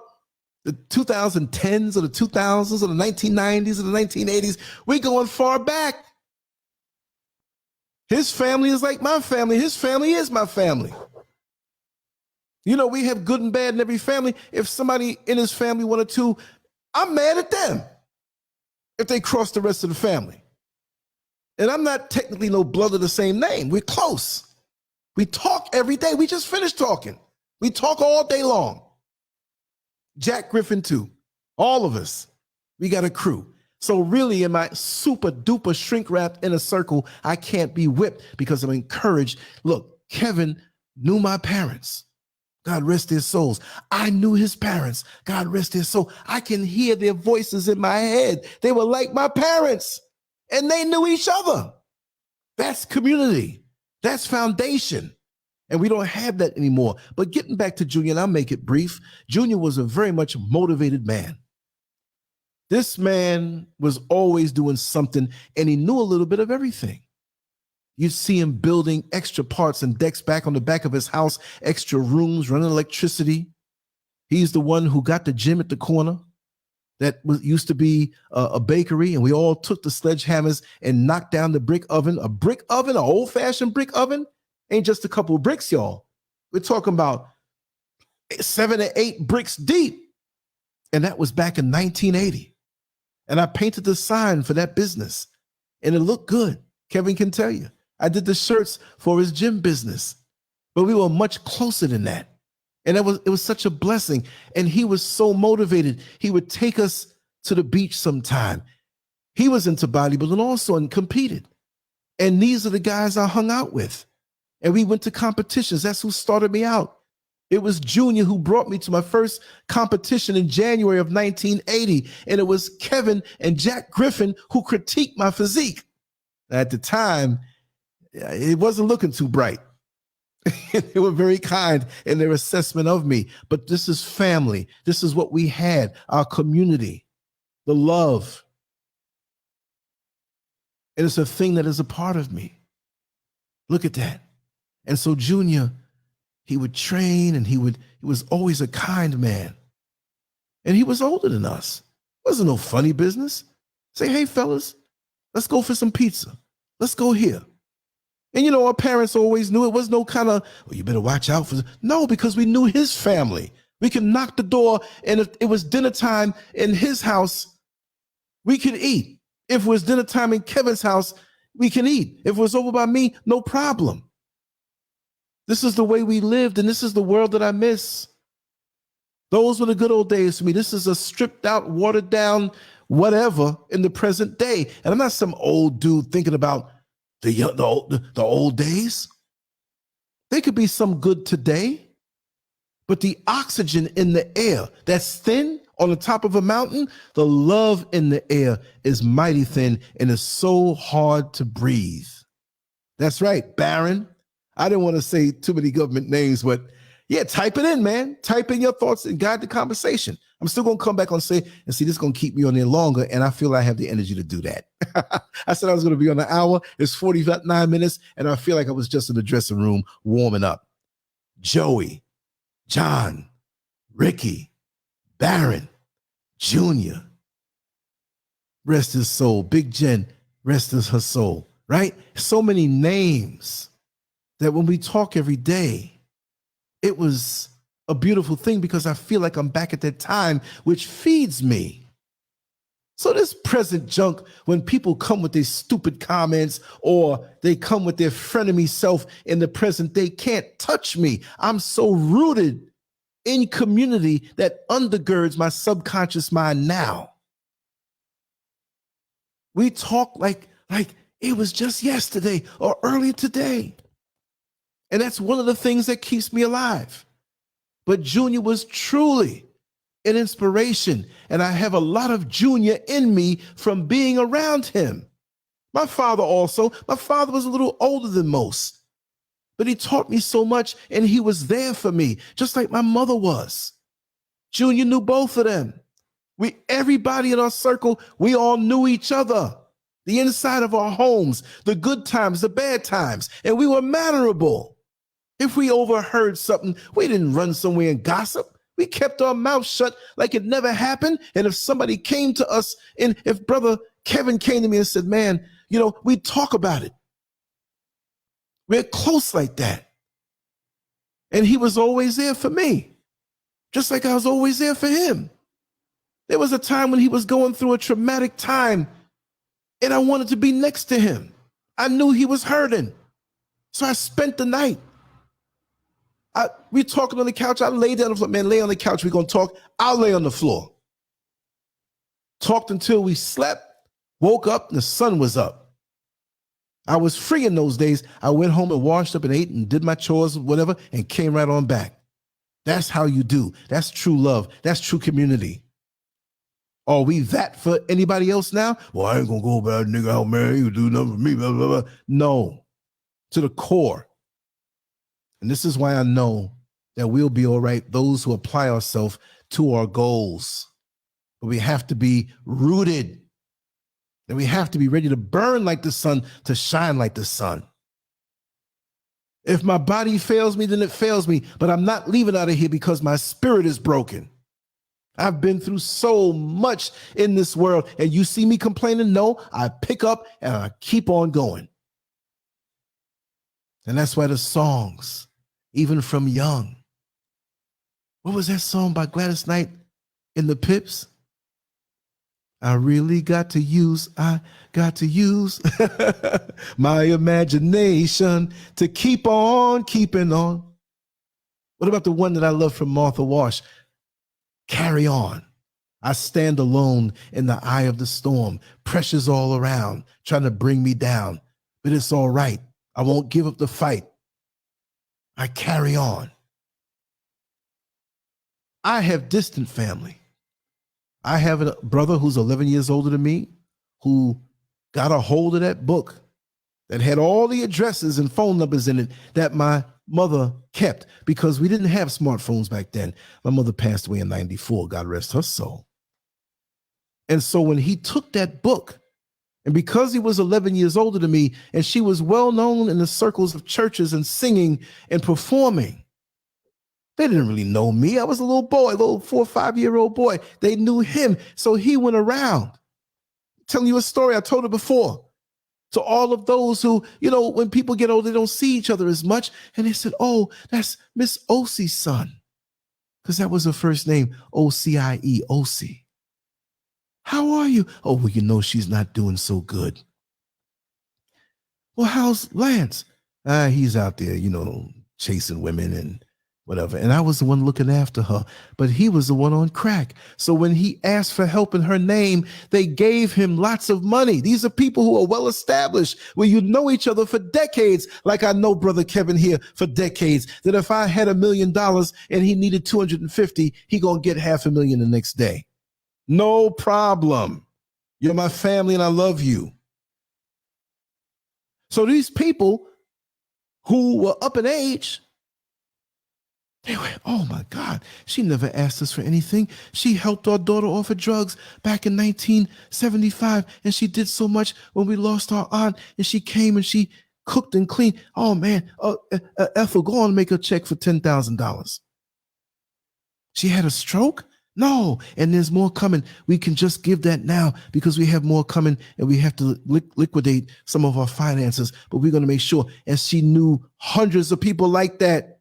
the 2010s or the 2000s or the 1990s or the 1980s. We're going far back. His family is like my family. His family is my family. You know, we have good and bad in every family. If somebody in his family wanted to, I'm mad at them if they cross the rest of the family. And I'm not technically no blood of the same name. We're close. We talk every day. We just finished talking. We talk all day long. Jack Griffin too. All of us. We got a crew. So really in my super duper shrink wrapped inner circle, I can't be whipped because I'm encouraged. Look, Kevin knew my parents. God rest their souls. I knew his parents. God rest their soul. I can hear their voices in my head. They were like my parents and they knew each other. That's community. That's foundation. And we don't have that anymore. But getting back to Junior, and I'll make it brief, Junior was a very much motivated man. This man was always doing something, and he knew a little bit of everything. You'd see him building extra parts and decks back on the back of his house, extra rooms, running electricity. He's the one who got the gym at the corner that used to be a bakery, and we all took the sledgehammers and knocked down the brick oven. A brick oven, an old-fashioned brick oven, ain't just a couple of bricks, y'all. We're talking about 7 or 8 bricks deep. And that was back in 1980. And I painted the sign for that business. And it looked good. Kevin can tell you. I did the shirts for his gym business. But we were much closer than that. And it was such a blessing. And he was so motivated. He would take us to the beach sometime. He was into bodybuilding also and competed. And these are the guys I hung out with. And we went to competitions. That's who started me out. It was Junior who brought me to my first competition in January of 1980. And it was Kevin and Jack Griffin who critiqued my physique. At the time, it wasn't looking too bright. They were very kind in their assessment of me. But this is family. This is what we had, our community, the love. And it's a thing that is a part of me. Look at that. And so Junior, he would train and he was always a kind man. And he was older than us. It wasn't no funny business. Say, hey, fellas, let's go for some pizza. Let's go here. And, you know, our parents always knew. It was no kind of, well, you better watch out for this. No, because we knew his family. We could knock the door, and if it was dinner time in his house, we could eat. If it was dinner time in Kevin's house, we can eat. If it was over by me, no problem. This is the way we lived, and this is the world that I miss. Those were the good old days for me. This is a stripped out, watered down whatever in the present day. And I'm not some old dude thinking about the old days. They could be some good today, but the oxygen in the air that's thin on the top of a mountain, the love in the air is mighty thin and is so hard to breathe. That's right, Baron. I didn't want to say too many government names, but yeah, type it in, man. Type in your thoughts and guide the conversation. I'm still going to come back on say, and see, this is going to keep me on there longer, and I feel I have the energy to do that. I said I was going to be on an hour. It's 49 minutes, and I feel like I was just in the dressing room warming up. Joey, John, Ricky, Baron, Junior, rest his soul. Big Jen, rest her soul, right? So many names that when we talk every day, it was a beautiful thing because I feel like I'm back at that time, which feeds me. So this present junk, when people come with these stupid comments or they come with their frenemy self in the present, they can't touch me. I'm so rooted in community that undergirds my subconscious mind now. We talk like it was just yesterday or earlier today. And that's one of the things that keeps me alive. But Junior was truly an inspiration, and I have a lot of Junior in me from being around him. My father was a little older than most, but he taught me so much, and he was there for me, just like my mother was. Junior knew both of them. Everybody in our circle, we all knew each other. The inside of our homes, the good times, the bad times, and we were mannerable. If we overheard something, we didn't run somewhere and gossip. We kept our mouths shut like it never happened. And if somebody came to us, and if Brother Kevin came to me and said, man, we talk about it. We're close like that. And he was always there for me, just like I was always there for him. There was a time when he was going through a traumatic time, and I wanted to be next to him. I knew he was hurting. So I spent the night. We talking on the couch. I lay down on the floor. Man, lay on the couch. We're going to talk. I'll lay on the floor. Talked until we slept, woke up, and the sun was up. I was free in those days. I went home and washed up and ate and did my chores, whatever, and came right on back. That's how you do. That's true love. That's true community. Are we that for anybody else now? Well, I ain't going to go about nigga out, man. You do nothing for me, blah, blah, blah. No, to the core. And this is why I know that we'll be all right, those who apply ourselves to our goals. But we have to be rooted. And we have to be ready to burn like the sun, to shine like the sun. If my body fails me, then it fails me. But I'm not leaving out of here because my spirit is broken. I've been through so much in this world. And you see me complaining? No, I pick up and I keep on going. And that's why the songs, even from young. What was that song by Gladys Knight in the Pips? I got to use my imagination to keep on keeping on. What about the one that I love from Martha Wash? Carry on. I stand alone in the eye of the storm. Pressure's all around, trying to bring me down. But it's all right. I won't give up the fight. I carry on. I have distant family. I have a brother who's 11 years older than me who got a hold of that book that had all the addresses and phone numbers in it that my mother kept, because we didn't have smartphones back then. My mother passed away in 94, God rest her soul. And so when he took that book, and because he was 11 years older than me, and she was well known in the circles of churches and singing and performing, they didn't really know me. I was a little boy, a little 4 or 5 year old boy. They knew him. So he went around telling you a story. I told it before. To all of those who, when people get old, they don't see each other as much. And they said, oh, that's Miss Osie's son. Because that was her first name, O-C-I-E, Osie. How are you? Oh, well, she's not doing so good. Well, how's Lance? He's out there, chasing women and whatever. And I was the one looking after her, but he was the one on crack. So when he asked for help in her name, they gave him lots of money. These are people who are well established, where you know each other for decades. Like I know Brother Kevin here for decades, that if I had $1 million and he needed 250, he gonna get $500,000 the next day. No problem. You're my family and I love you. So these people who were up in age, they went, oh my God, she never asked us for anything. She helped our daughter off of drugs back in 1975. And she did so much when we lost our aunt, and she came and she cooked and cleaned. Oh man, Ethel, go on and make a check for $10,000. She had a stroke? No, and there's more coming. We can just give that now because we have more coming, and we have to liquidate some of our finances, but we're going to make sure. And she knew hundreds of people like that.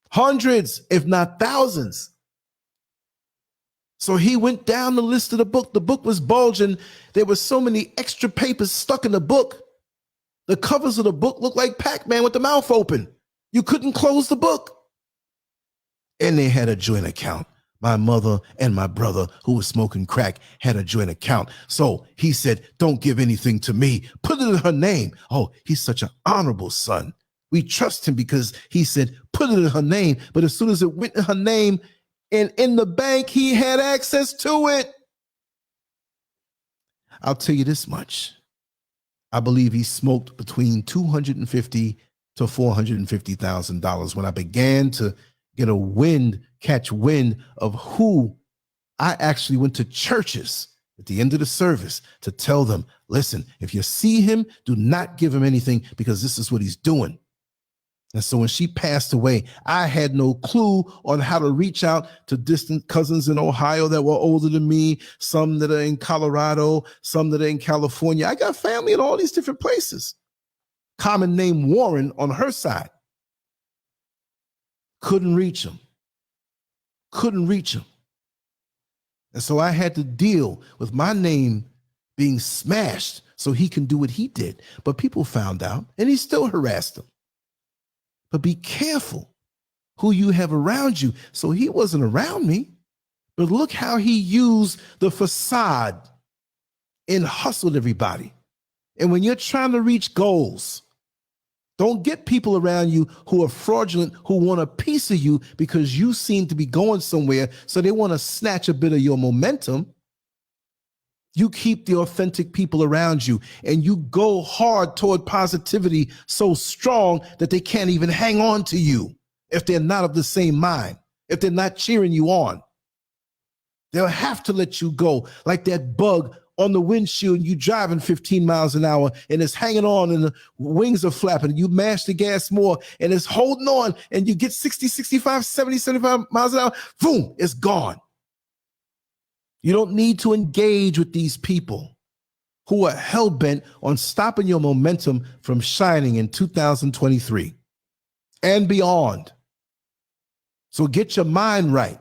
Hundreds, if not thousands. So he went down the list of the book. The book was bulging. There were so many extra papers stuck in the book. The covers of the book looked like Pac-Man with the mouth open. You couldn't close the book. And they had a joint account. My mother and my brother, who was smoking crack, had a joint account. So he said, don't give anything to me. Put it in her name. Oh, he's such an honorable son. We trust him because he said, put it in her name. But as soon as it went in her name and in the bank, he had access to it. I'll tell you this much. I believe he smoked between $250,000 to $450,000 when I began to catch wind of who. I actually went to churches at the end of the service to tell them, listen, if you see him, do not give him anything because this is what he's doing. And so when she passed away, I had no clue on how to reach out to distant cousins in Ohio that were older than me, some that are in Colorado, some that are in California. I got family in all these different places. Common name Warren on her side. Couldn't reach him. Couldn't reach him. And so I had to deal with my name being smashed so he can do what he did. But people found out and he still harassed them. But be careful who you have around you. So he wasn't around me, but look how he used the facade and hustled everybody. And when you're trying to reach goals, don't get people around you who are fraudulent, who want a piece of you because you seem to be going somewhere, so they want to snatch a bit of your momentum. You keep the authentic people around you and you go hard toward positivity so strong that they can't even hang on to you if they're not of the same mind, if they're not cheering you on. They'll have to let you go like that bug on the windshield. You driving 15 miles an hour and it's hanging on and the wings are flapping. You mash the gas more and it's holding on and you get 60, 65, 70, 75 miles an hour. Boom, it's gone. You don't need to engage with these people who are hell-bent on stopping your momentum from shining in 2023 and beyond. So get your mind right.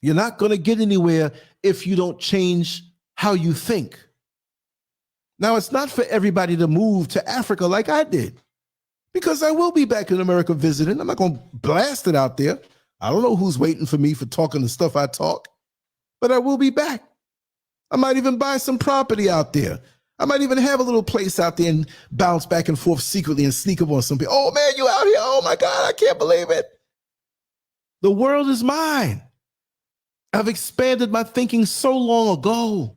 You're not going to get anywhere if you don't change how you think. Now, it's not for everybody to move to Africa like I did, because I will be back in America visiting. I'm not going to blast it out there. I don't know who's waiting for me for talking the stuff I talk. But I will be back. I might even buy some property out there. I might even have a little place out there and bounce back and forth secretly and sneak up on some people. Oh man, you out here? Oh my God, I can't believe it. The world is mine. I've expanded my thinking so long ago.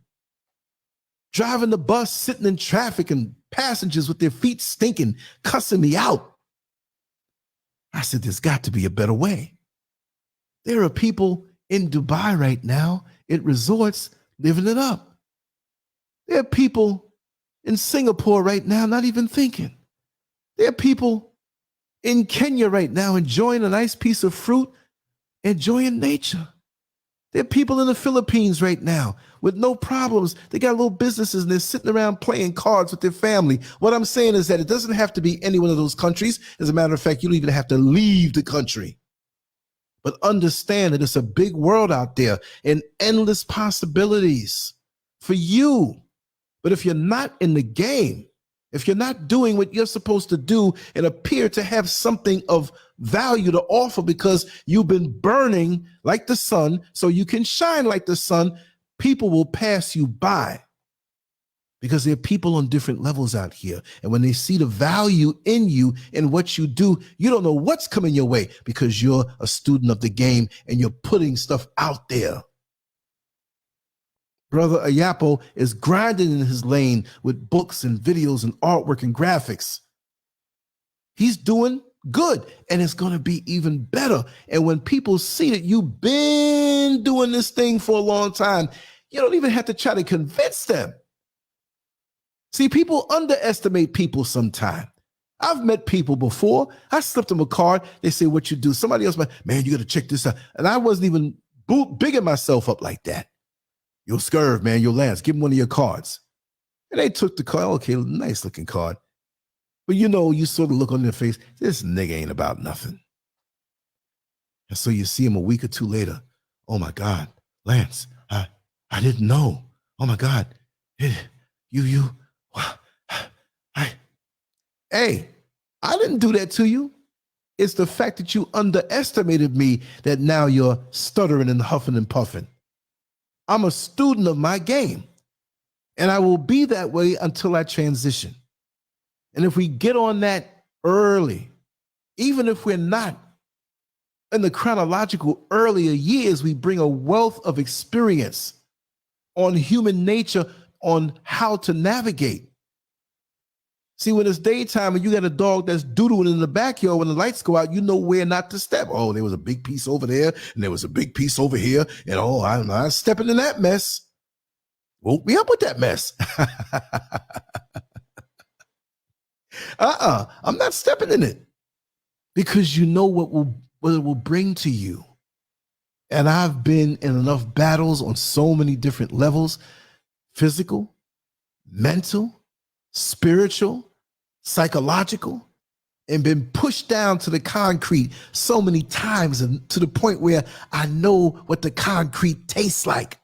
Driving the bus, sitting in traffic and passengers with their feet stinking, cussing me out. I said, there's got to be a better way. There are people in Dubai right now at resorts living it up. There are people in Singapore right now not even thinking. There are people in Kenya right now enjoying a nice piece of fruit, enjoying nature. There are people in the Philippines right now with no problems. They got little businesses and they're sitting around playing cards with their family. What I'm saying is that it doesn't have to be any one of those countries. As a matter of fact, you don't even have to leave the country. But understand that it's a big world out there and endless possibilities for you. But if you're not in the game, if you're not doing what you're supposed to do and appear to have something of value to offer because you've been burning like the sun so you can shine like the sun, people will pass you by. Because there are people on different levels out here. And when they see the value in you and what you do, you don't know what's coming your way because you're a student of the game and you're putting stuff out there. Brother Ayapo is grinding in his lane with books and videos and artwork and graphics. He's doing good and it's going to be even better. And when people see that you've been doing this thing for a long time, you don't even have to try to convince them. See, people underestimate people sometimes. I've met people before. I slipped them a card. They say, what you do? Somebody else, man, you got to check this out. And I wasn't even bigging myself up like that. You'll SCURV, man, you'll Lance. Give them one of your cards. And they took the card. Okay, nice looking card. But you know, you sort of look on their face. This nigga ain't about nothing. And so you see him a week or two later. Oh my God, Lance, I didn't know. Oh my God. Hey, I didn't do that to you. It's the fact that you underestimated me that now you're stuttering and huffing and puffing. I'm a student of my game, and I will be that way until I transition. And if we get on that early, even if we're not in the chronological earlier years, we bring a wealth of experience on human nature, on how to navigate. See, when it's daytime and you got a dog that's doodling in the backyard, when the lights go out, you know where not to step. Oh, there was a big piece over there, and there was a big piece over here, and oh, I'm not stepping in that mess. Woke me up with that mess. I'm not stepping in it, because you know what it will bring to you. And I've been in enough battles on so many different levels: physical, mental, spiritual, psychological, and been pushed down to the concrete so many times, and to the point where I know what the concrete tastes like.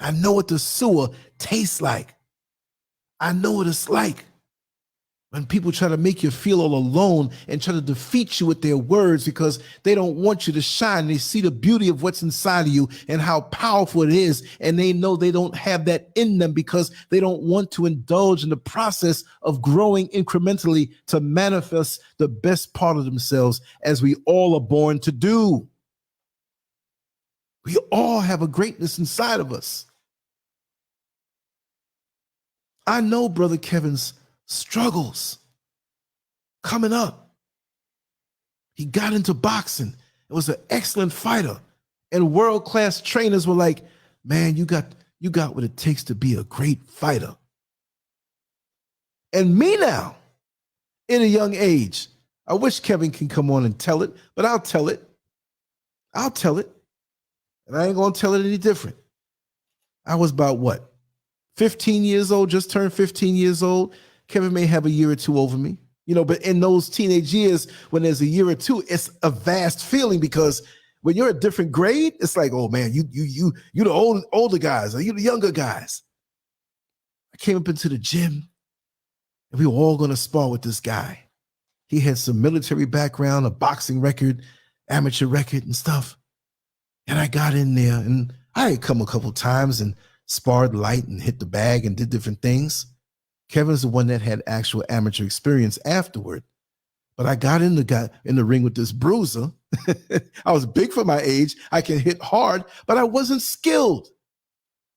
I know what the sewer tastes like. I know what it's like when people try to make you feel all alone and try to defeat you with their words because they don't want you to shine. They see the beauty of what's inside of you and how powerful it is, and they know they don't have that in them because they don't want to indulge in the process of growing incrementally to manifest the best part of themselves, as we all are born to do. We all have a greatness inside of us. I know Brother Kevin's struggles coming up. He got into boxing and was an excellent fighter, and world-class trainers were like, man, you got what it takes to be a great fighter. And me now, in a young age, I wish Kevin can come on and tell it, but I'll tell it. I'll tell it. And I ain't gonna tell it any different. I was about what? 15 years old, just turned 15 years old. Kevin may have a year or two over me, but in those teenage years, when there's a year or two, it's a vast feeling, because when you're a different grade, it's like, oh man, you the older guys, or you the younger guys. I came up into the gym, and we were all going to spar with this guy. He had some military background, a boxing record, amateur record and stuff. And I got in there, and I had come a couple times and sparred light and hit the bag and did different things. Kevin's the one that had actual amateur experience afterward. But I got in the ring with this bruiser. I was big for my age. I can hit hard, but I wasn't skilled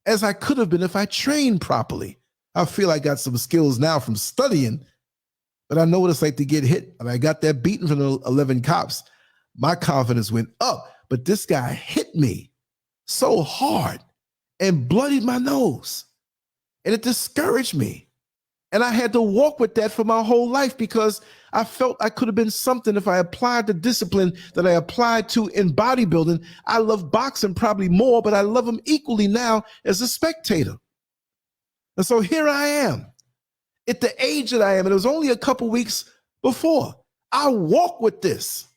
as I could have been if I trained properly. I feel I got some skills now from studying, but I know what it's like to get hit. And I got that beating from the 11 cops. My confidence went up, but this guy hit me so hard and bloodied my nose, and it discouraged me. And I had to walk with that for my whole life, because I felt I could have been something if I applied the discipline that I applied to in bodybuilding. I love boxing probably more, but I love them equally now as a spectator. And so here I am at the age that I am, and it was only a couple weeks before. I walk with this.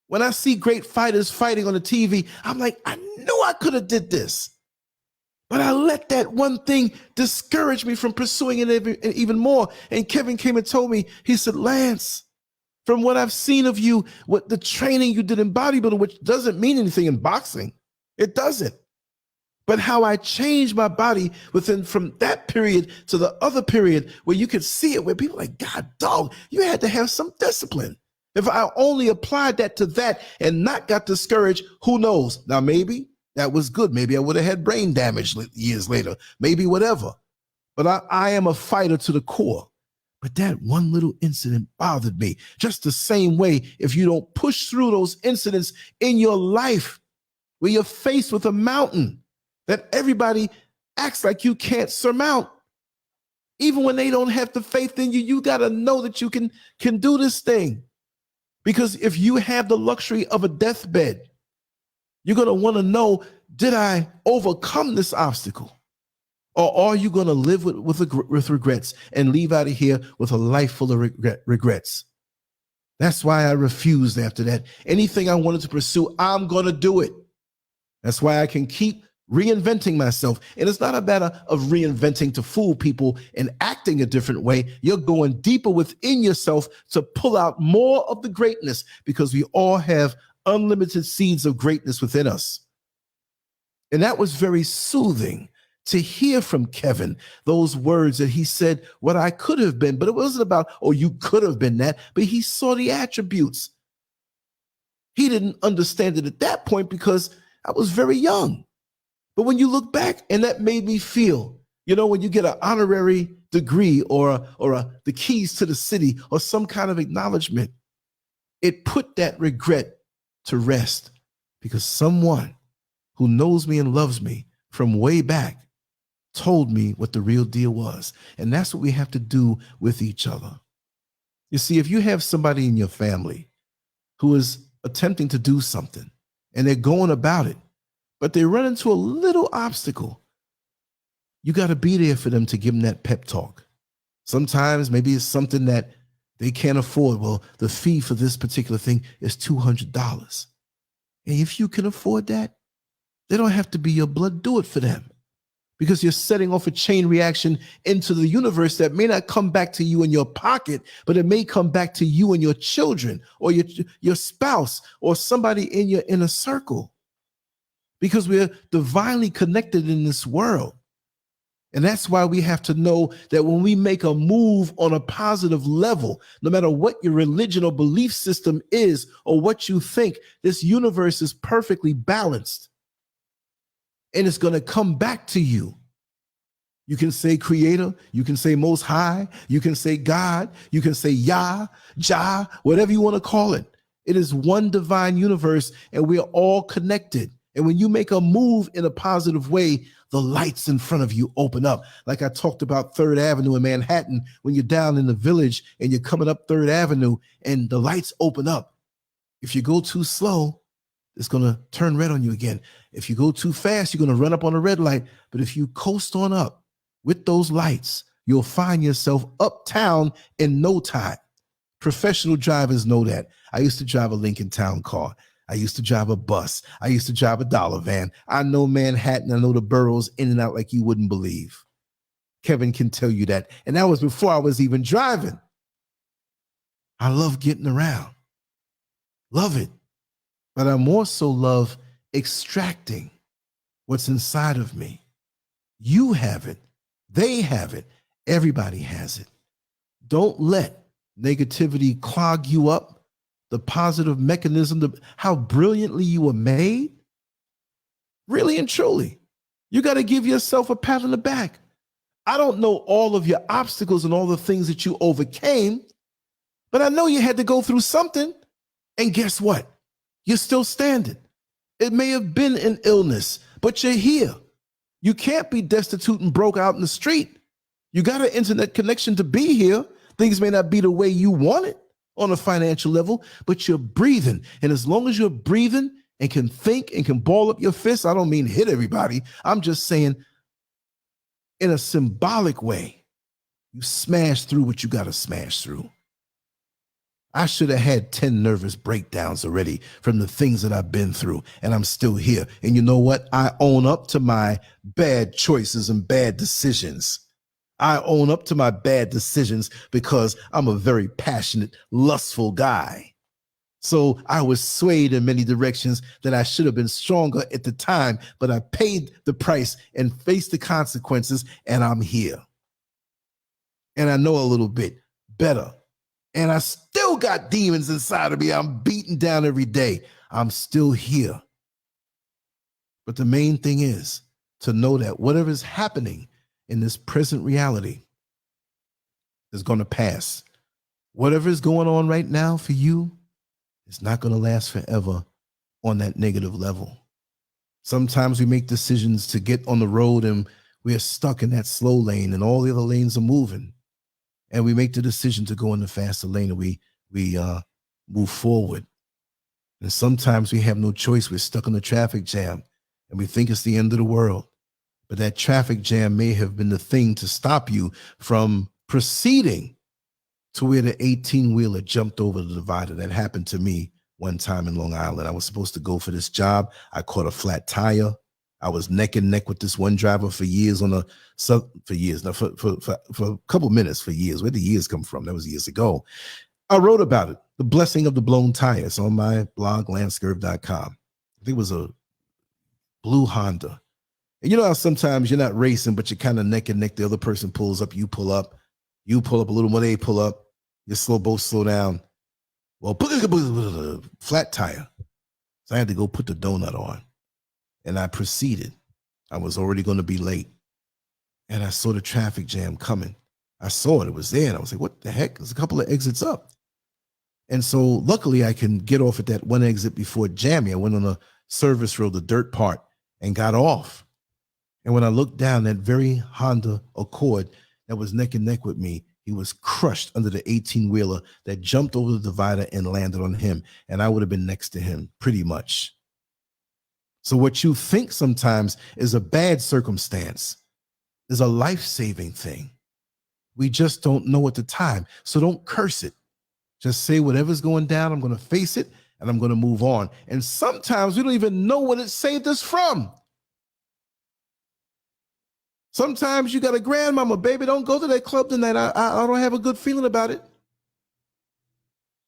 When I see great fighters fighting on the TV, I'm like, I knew I could have did this. But I let that one thing discourage me from pursuing it even more. And Kevin came and told me, he said, Lance, from what I've seen of you, what the training you did in bodybuilding, which doesn't mean anything in boxing, it doesn't. But how I changed my body from that period to the other period, where you could see it, where people are like, God, dog, you had to have some discipline. If I only applied that to that and not got discouraged, who knows? Now, maybe that was good. Maybe I would have had brain damage years later, maybe whatever. But I am a fighter to the core. But that one little incident bothered me. Just the same way, if you don't push through those incidents in your life where you're faced with a mountain that everybody acts like you can't surmount, even when they don't have the faith in you, you got to know that you can do this thing. Because if you have the luxury of a deathbed, you're going to want to know, did I overcome this obstacle? Or are you going to live with regrets and leave out of here with a life full of regrets? That's why I refused after that. Anything I wanted to pursue, I'm going to do it. That's why I can keep reinventing myself. And it's not a matter of reinventing to fool people and acting a different way. You're going deeper within yourself to pull out more of the greatness, because we all have unlimited seeds of greatness within us. And that was very soothing to hear from Kevin, those words that he said, what I could have been. But it wasn't about, oh, you could have been that, but he saw the attributes. He didn't understand it at that point because I was very young. But when you look back, and that made me feel, you know, when you get an honorary degree or the keys to the city or some kind of acknowledgement, it put that regret to rest, because someone who knows me and loves me from way back told me what the real deal was. And that's what we have to do with each other. You see, if you have somebody in your family who is attempting to do something and they're going about it, but they run into a little obstacle, you got to be there for them to give them that pep talk. Sometimes maybe it's something that they can't afford. Well, the fee for this particular thing is $200. And if you can afford that, they don't have to be your blood. Do it for them, because you're setting off a chain reaction into the universe that may not come back to you in your pocket, but it may come back to you and your children or your spouse or somebody in your inner circle, because we're divinely connected in this world. And that's why we have to know that when we make a move on a positive level, no matter what your religion or belief system is or what you think, this universe is perfectly balanced. And it's going to come back to you. You can say creator, you can say most high, you can say God, you can say Yah, Jah, whatever you want to call it. It is one divine universe, and we are all connected. And when you make a move in a positive way, the lights in front of you open up. Like I talked about 3rd Avenue in Manhattan, when you're down in the village and you're coming up 3rd Avenue and the lights open up. If you go too slow, it's going to turn red on you again. If you go too fast, you're going to run up on a red light. But if you coast on up with those lights, you'll find yourself uptown in no time. Professional drivers know that. I used to drive a Lincoln Town car. I used to drive a bus. I used to drive a dollar van. I know Manhattan. I know the boroughs in and out like you wouldn't believe. Kevin can tell you that. And that was before I was even driving. I love getting around. Love it. But I more so love extracting what's inside of me. You have it. They have it. Everybody has it. Don't let negativity clog you up. The positive mechanism, how brilliantly you were made. Really and truly, you got to give yourself a pat on the back. I don't know all of your obstacles and all the things that you overcame, but I know you had to go through something. And guess what? You're still standing. It may have been an illness, but you're here. You can't be destitute and broke out in the street. You got an internet connection to be here. Things may not be the way you want it on a financial level, but you're breathing. And as long as you're breathing and can think and can ball up your fists, I don't mean hit everybody. I'm just saying in a symbolic way, you smash through what you got to smash through. I should have had 10 nervous breakdowns already from the things that I've been through, and I'm still here. And you know what? I own up to my bad choices and bad decisions. I own up to my bad decisions because I'm a very passionate, lustful guy. So I was swayed in many directions that I should have been stronger at the time, but I paid the price and faced the consequences, and I'm here. And I know a little bit better. And I still got demons inside of me. I'm beaten down every day. I'm still here. But the main thing is to know that whatever is happening in this present reality is going to pass. Whatever is going on right now for you is not going to last forever on that negative level. Sometimes we make decisions to get on the road and we are stuck in that slow lane and all the other lanes are moving. And we make the decision to go in the faster lane and we move forward. And sometimes we have no choice. We're stuck in a traffic jam and we think it's the end of the world. But that traffic jam may have been the thing to stop you from proceeding to where the 18-wheeler jumped over the divider. That happened to me one time in Long Island. I was supposed to go for this job. I caught a flat tire. I was neck and neck with this one driver for years for a couple minutes, for years. Where did the years come from? That was years ago. I wrote about it, the blessing of the blown tires, on my blog, LANCESCURV.com. I think it was a blue Honda. And you know how sometimes you're not racing, but you're kind of neck and neck. The other person pulls up, you pull up a little more, they pull up, both slow down. Well, flat tire. So I had to go put the donut on. And I proceeded. I was already going to be late. And I saw the traffic jam coming. I saw it was there. And I was like, what the heck? There's a couple of exits up. And so luckily I can get off at that one exit before jamming. I went on a service road, the dirt part, and got off. And when I looked down, that very Honda Accord that was neck and neck with me, he was crushed under the 18-wheeler that jumped over the divider and landed on him. And I would have been next to him pretty much. So what you think sometimes is a bad circumstance is a life-saving thing. We just don't know at the time. So don't curse it. Just say whatever's going down, I'm going to face it and I'm going to move on. And sometimes we don't even know what it saved us from. Sometimes you got a grandmama, baby, don't go to that club tonight. I don't have a good feeling about it.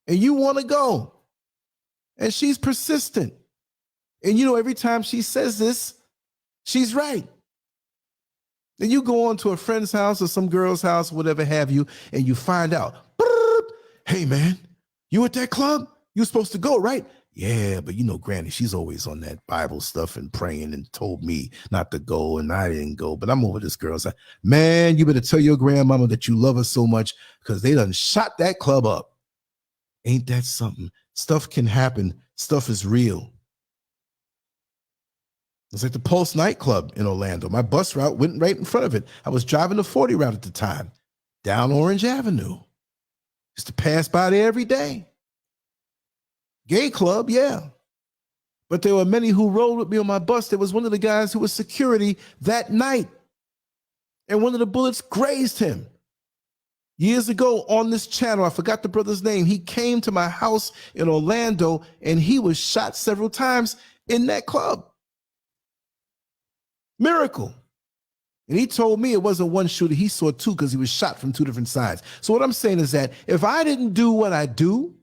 And you want to go. And she's persistent. And you know, every time she says this, she's right. Then you go on to a friend's house or some girl's house, whatever have you, and you find out, hey man, you at that club? You're supposed to go, right? Yeah, but you know, Granny, she's always on that Bible stuff and praying and told me not to go, and I didn't go, but I'm over this girl's side. Man, you better tell your grandmama that you love her so much because they done shot that club up. Ain't that something? Stuff can happen. Stuff is real. It's like the Pulse nightclub in Orlando. My bus route went right in front of it. I was driving the 40 route at the time, down Orange Avenue. Used to pass by there every day. Gay club, yeah. But there were many who rode with me on my bus. There was one of the guys who was security that night. And one of the bullets grazed him. Years ago on this channel, I forgot the brother's name. He came to my house in Orlando and he was shot several times in that club. Miracle. And he told me it wasn't one shooter. He saw two because he was shot from two different sides. So what I'm saying is that if I didn't do what I do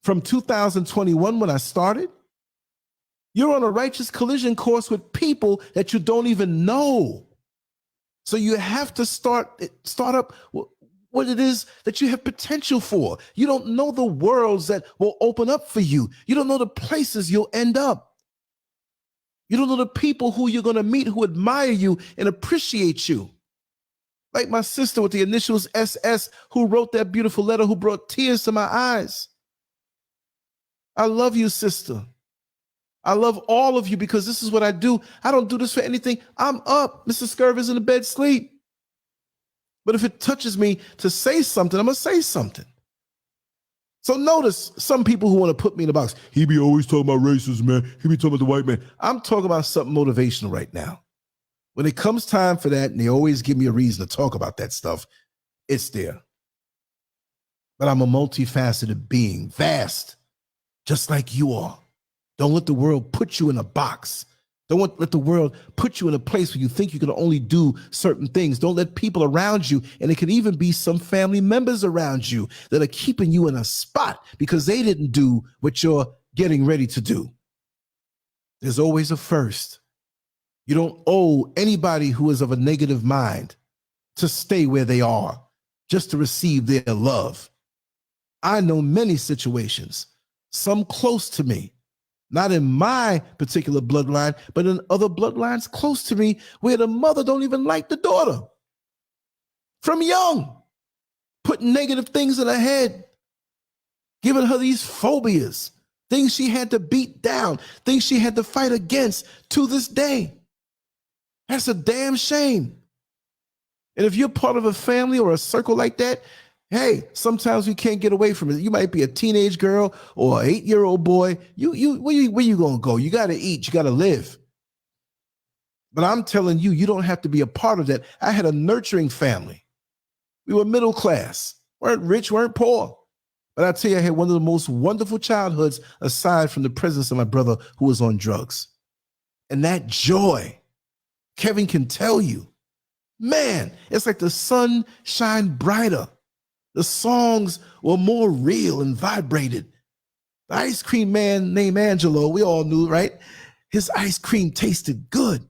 from 2021 when I started, you're on a righteous collision course with people that you don't even know. So you have to start up what it is that you have potential for. You don't know the worlds that will open up for you. You don't know the places you'll end up. You don't know the people who you're going to meet who admire you and appreciate you. Like my sister with the initials SS, who wrote that beautiful letter, who brought tears to my eyes. I love you, sister. I love all of you because this is what I do. I don't do this for anything. I'm up. Mr. Scurv is in the bed sleep. But if it touches me to say something, I'm going to say something. So notice some people who want to put me in a box. He be always talking about racism, man. He be talking about the white man. I'm talking about something motivational right now. When it comes time for that, and they always give me a reason to talk about that stuff, it's there. But I'm a multifaceted being, vast, just like you are. Don't let the world put you in a box. Don't let the world put you in a place where you think you can only do certain things. Don't let people around you, and it could even be some family members around you that are keeping you in a spot because they didn't do what you're getting ready to do. There's always a first. You don't owe anybody who is of a negative mind to stay where they are just to receive their love. I know many situations, some close to me, not in my particular bloodline, but in other bloodlines close to me, where the mother don't even like the daughter. From young, putting negative things in her head, giving her these phobias, things she had to beat down, things she had to fight against to this day. That's a damn shame. And if you're part of a family or a circle like that, hey, sometimes we can't get away from it. You might be a teenage girl or an 8-year-old boy. Where you gonna go? You gotta eat, you gotta live. But I'm telling you, you don't have to be a part of that. I had a nurturing family. We were middle class, weren't rich, weren't poor. But I tell you, I had one of the most wonderful childhoods aside from the presence of my brother who was on drugs. And that joy, Kevin can tell you, man, it's like the sun shined brighter. The songs were more real and vibrated. The ice cream man named Angelo, we all knew, right? His ice cream tasted good.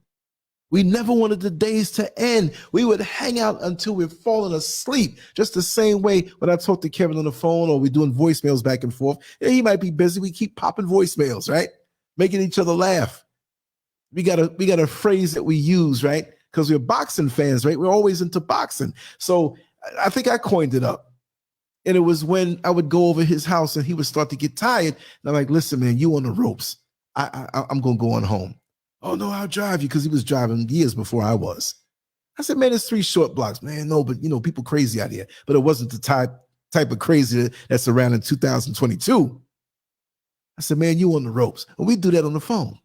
We never wanted the days to end. We would hang out until we're falling asleep. Just the same way when I talk to Kevin on the phone or we're doing voicemails back and forth. Yeah, he might be busy. We keep popping voicemails, right? Making each other laugh. We got a phrase that we use, right? Because we're boxing fans, right? We're always into boxing. So I think I coined it up. And it was when I would go over his house and he would start to get tired. And I'm like, listen, man, you on the ropes. I'm going to go on home. Oh, no, I'll drive you, because he was driving years before I was. I said, man, it's 3 short blocks. Man, no, but, people crazy out here. But it wasn't the type of crazy that's around in 2022. I said, man, you on the ropes. And we do that on the phone.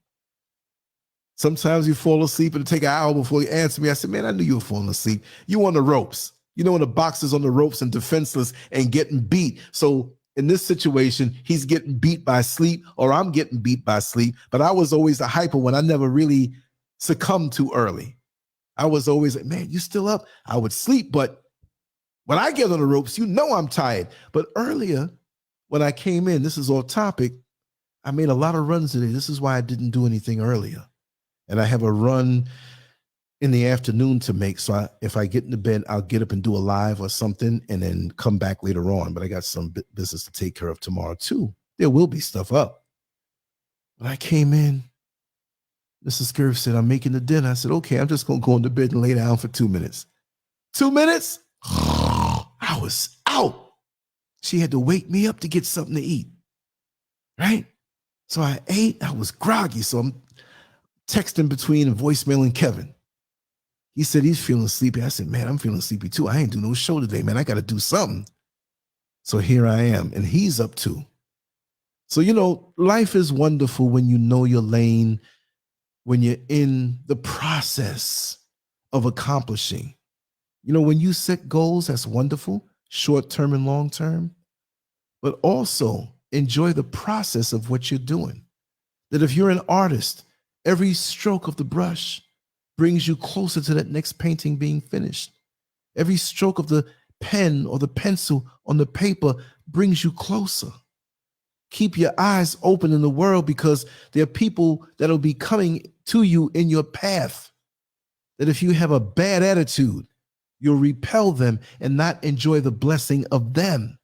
Sometimes you fall asleep and it take an hour before you answer me. I said, man, I knew you were falling asleep. You on the ropes. When the boxer's on the ropes and defenseless and getting beat. So in this situation, he's getting beat by sleep or I'm getting beat by sleep. But I was always the hyper one. I never really succumbed too early. I was always like, man, you still up? I would sleep. But when I get on the ropes, I'm tired. But earlier when I came in, this is off topic, I made a lot of runs today. This is why I didn't do anything earlier. And I have a run in the afternoon to make. So if I get into bed, I'll get up and do a live or something and then come back later on. But I got some business to take care of tomorrow too. There will be stuff up. When I came in, Mrs. SCURV said, I'm making the dinner. I said, okay, I'm just going to go into bed and lay down for 2 minutes. 2 minutes? I was out. She had to wake me up to get something to eat. Right? So I ate. I was groggy. So I'm texting between and voicemailing Kevin. He said he's feeling sleepy. I said, man, I'm feeling sleepy too. I ain't do no show today, man. I got to do something. So here I am, and he's up too. So, life is wonderful when you know your lane, when you're in the process of accomplishing. When you set goals, that's wonderful, short-term and long-term, but also enjoy the process of what you're doing. That if you're an artist, every stroke of the brush brings you closer to that next painting being finished. Every stroke of the pen or the pencil on the paper brings you closer. Keep your eyes open in the world, because there are people that will be coming to you in your path. That if you have a bad attitude, you'll repel them and not enjoy the blessing of them.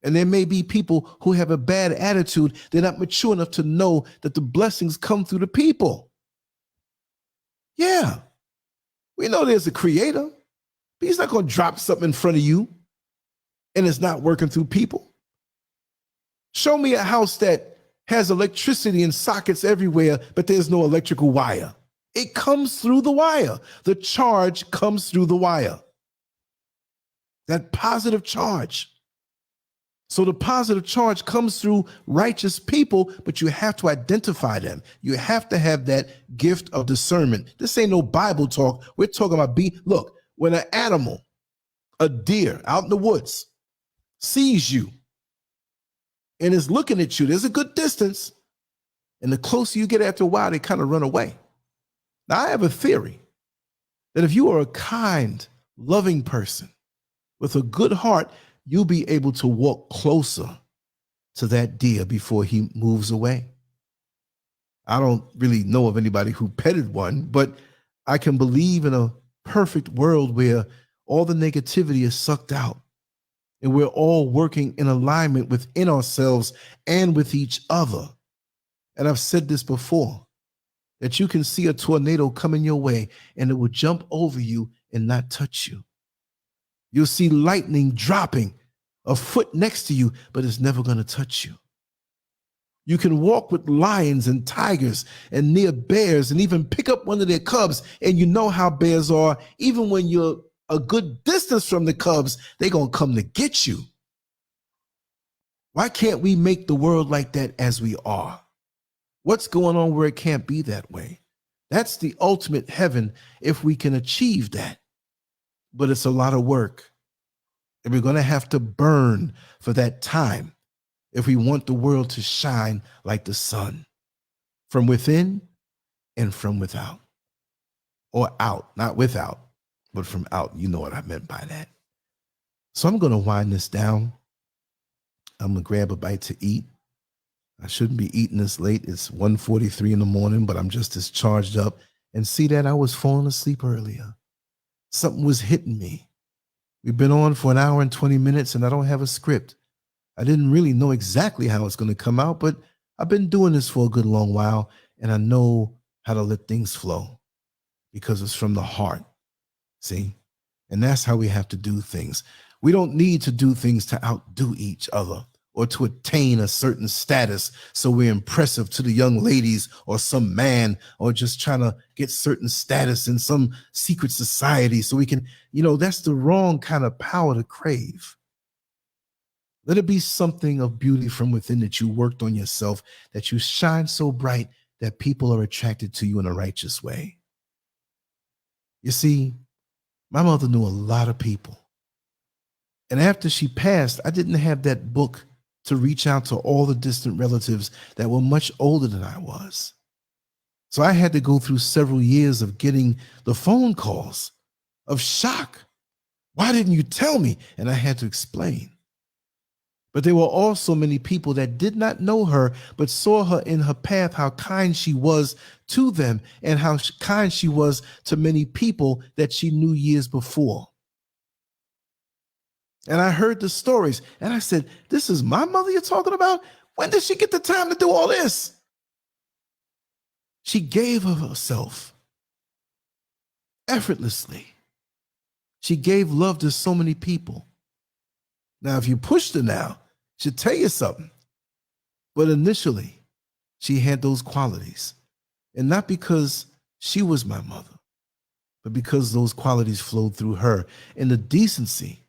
And there may be people who have a bad attitude. They're not mature enough to know that the blessings come through the people. Yeah, we know there's a creator, but he's not going to drop something in front of you and it's not working through people. Show me a house that has electricity and sockets everywhere, but there's no electrical wire. It comes through the wire. The charge comes through the wire. That positive charge. So the positive charge comes through righteous people, but you have to identify them. You have to have that gift of discernment. This ain't no Bible talk. We're talking about look, when an animal, a deer out in the woods, sees you and is looking at you, there's a good distance. And the closer you get after a while, they kind of run away. Now, I have a theory that if you are a kind, loving person with a good heart, you'll be able to walk closer to that deer before he moves away. I don't really know of anybody who petted one, but I can believe in a perfect world where all the negativity is sucked out and we're all working in alignment within ourselves and with each other. And I've said this before, that you can see a tornado coming your way and it will jump over you and not touch you. You'll see lightning dropping a foot next to you, but it's never going to touch you. You can walk with lions and tigers and near bears and even pick up one of their cubs, and you know how bears are. Even when you're a good distance from the cubs, they're going to come to get you. Why can't we make the world like that as we are? What's going on where it can't be that way? That's the ultimate heaven if we can achieve that. But it's a lot of work. And we're going to have to burn for that time if we want the world to shine like the sun, from within and from without. Or out, not without, but from out. You know what I meant by that. So I'm going to wind this down. I'm going to grab a bite to eat. I shouldn't be eating this late. It's 1:43 in the morning, but I'm just as charged up. And see that I was falling asleep earlier. Something was hitting me. We've been on for an hour and 20 minutes, and I don't have a script. I didn't really know exactly how it's going to come out, but I've been doing this for a good long while, and I know how to let things flow because it's from the heart. See? And that's how we have to do things. We don't need to do things to outdo each other or to attain a certain status so we're impressive to the young ladies or some man, or just trying to get certain status in some secret society so we can, that's the wrong kind of power to crave. Let it be something of beauty from within that you worked on yourself, that you shine so bright that people are attracted to you in a righteous way. You see, my mother knew a lot of people. And after she passed, I didn't have that book to reach out to all the distant relatives that were much older than I was. So I had to go through several years of getting the phone calls of shock. Why didn't you tell me? And I had to explain. But there were also many people that did not know her, but saw her in her path, how kind she was to them and how kind she was to many people that she knew years before. And I heard the stories and I said, this is my mother you're talking about? When did she get the time to do all this? She gave of herself effortlessly. She gave love to so many people. Now, if you pushed her now, she'd tell you something. But initially, she had those qualities. And not because she was my mother, but because those qualities flowed through her. And the decency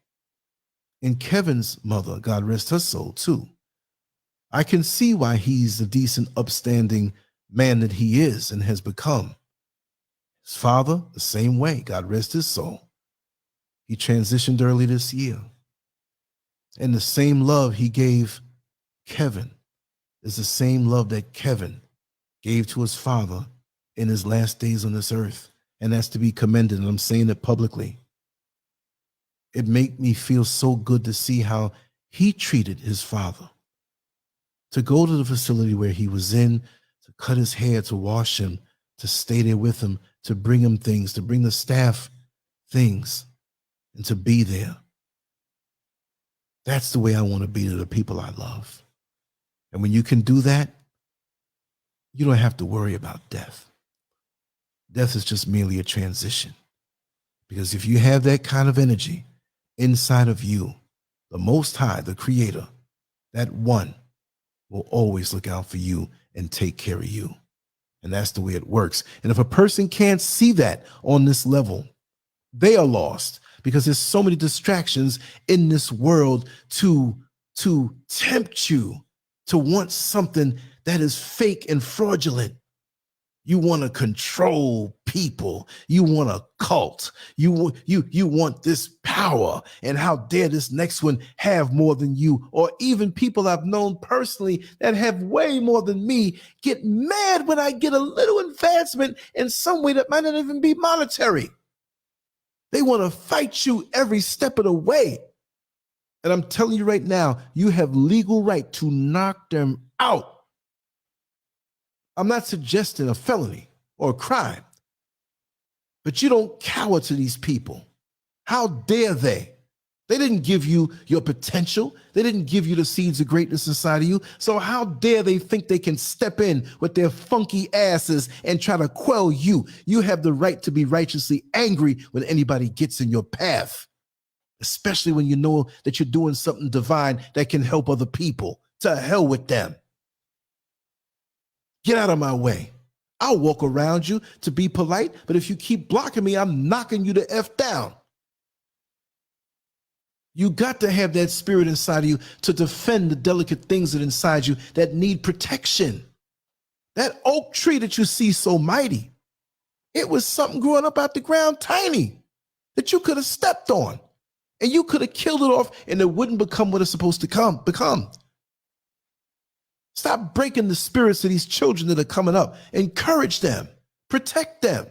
in Kevin's mother, God rest her soul, too. I can see why he's the decent, upstanding man that he is and has become. His father, the same way, God rest his soul. He transitioned early this year. And the same love he gave Kevin is the same love that Kevin gave to his father in his last days on this earth. And that's to be commended, and I'm saying it publicly. It made me feel so good to see how he treated his father. To go to the facility where he was in, to cut his hair, to wash him, to stay there with him, to bring him things, to bring the staff things, and to be there. That's the way I want to be to the people I love. And when you can do that, you don't have to worry about death. Death is just merely a transition. Because if you have that kind of energy inside of you, the Most High, the Creator, that one will always look out for you and take care of you. And that's the way it works. And if a person can't see that on this level, they are lost, because there's so many distractions in this world to tempt you to want something that is fake and fraudulent. You want to control people. You want a cult. You want this power. And how dare this next one have more than you? Or even people I've known personally that have way more than me get mad when I get a little advancement in some way that might not even be monetary. They want to fight you every step of the way. And I'm telling you right now, you have legal right to knock them out. I'm not suggesting a felony or a crime, but you don't cower to these people. How dare they? They didn't give you your potential. They didn't give you the seeds of greatness inside of you. So how dare they think they can step in with their funky asses and try to quell you? You have the right to be righteously angry when anybody gets in your path, especially when you know that you're doing something divine that can help other people. To hell with them. Get out of my way. I'll walk around you to be polite, but if you keep blocking me, I'm knocking you the F down. You got to have that spirit inside of you to defend the delicate things that are inside you that need protection. That oak tree that you see so mighty, it was something growing up out the ground tiny that you could have stepped on. And you could have killed it off and it wouldn't become what it's supposed to become. Stop breaking the spirits of these children that are coming up. Encourage them. Protect them.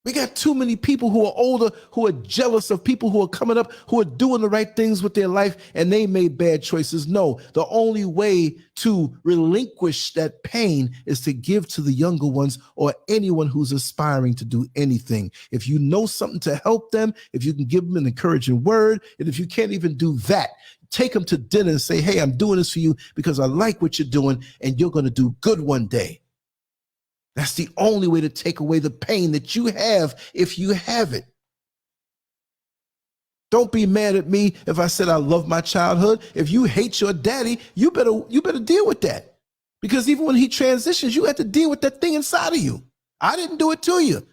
We got too many people who are older, who are jealous of people who are coming up, who are doing the right things with their life, and they made bad choices. No, the only way to relinquish that pain is to give to the younger ones or anyone who's aspiring to do anything. If you know something to help them, if you can give them an encouraging word, and if you can't even do that, take them to dinner and say, hey, I'm doing this for you because I like what you're doing, and you're going to do good one day. That's the only way to take away the pain that you have if you have it. Don't be mad at me if I said I love my childhood. If you hate your daddy, you better deal with that. Because even when he transitions, you have to deal with that thing inside of you. I didn't do it to you.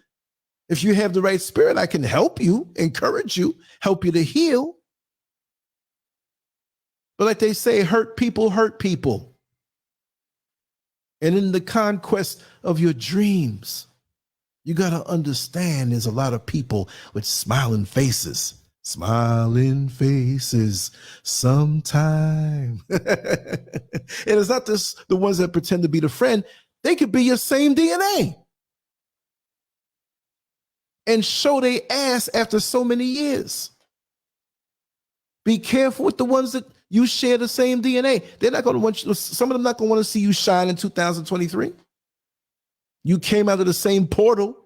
If you have the right spirit, I can help you, encourage you, help you to heal. But like they say, hurt people hurt people. And in the conquest of your dreams, you got to understand there's a lot of people with smiling faces sometime. And it's not just the ones that pretend to be the friend. They could be your same DNA and show their ass after so many years. Be careful with the ones that you share the same DNA. They're not going to want you, some of them not going to want to see you shine in 2023. You came out of the same portal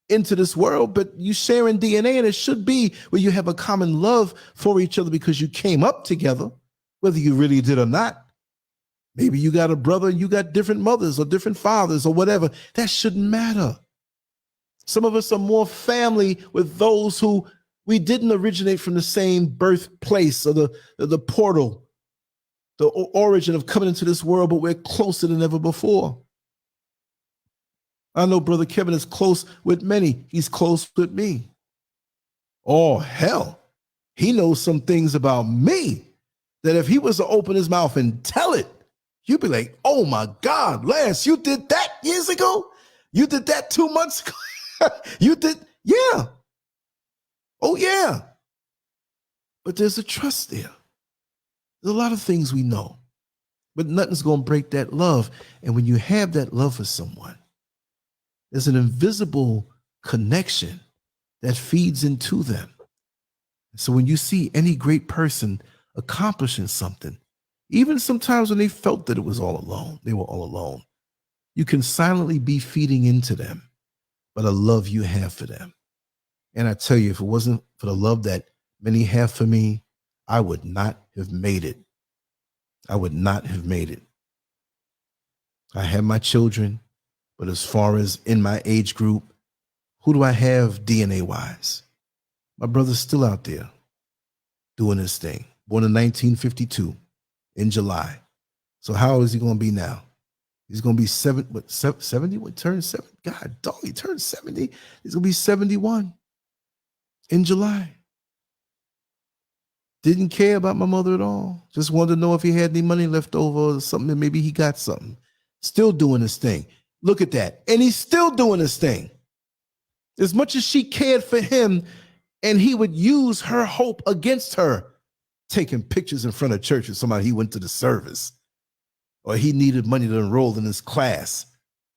into this world, but you sharing DNA, and it should be where you have a common love for each other because you came up together, whether you really did or not. Maybe you got a brother and you got different mothers or different fathers or whatever. That shouldn't matter. Some of us are more family with those who we didn't originate from the same birthplace or the portal, the origin of coming into this world, but we're closer than ever before. I know Brother Kevin is close with many. He's close with me. Oh, hell, he knows some things about me that if he was to open his mouth and tell it, you'd be like, oh my God, Lance, you did that years ago? You did that 2 months ago? You did, yeah. Oh, yeah. But there's a trust there. There's a lot of things we know, but nothing's going to break that love. And when you have that love for someone, there's an invisible connection that feeds into them. So when you see any great person accomplishing something, even sometimes when they felt that it was all alone, they were all alone, you can silently be feeding into them by the love you have for them. And I tell you, if it wasn't for the love that many have for me, I would not have made it. I would not have made it. I have my children, but as far as in my age group, who do I have DNA-wise? My brother's still out there doing his thing. Born in 1952 in July. So how old is he going to be now? He's going to be 70? What, turn 70? God, dog, he turned 70. He's going to be 71. In July. Didn't care about my mother at all. Just wanted to know if he had any money left over or something, and maybe he got something. Still doing his thing. Look at that. And he's still doing his thing. As much as she cared for him, and he would use her hope against her, taking pictures in front of church with somebody he went to the service, or he needed money to enroll in his class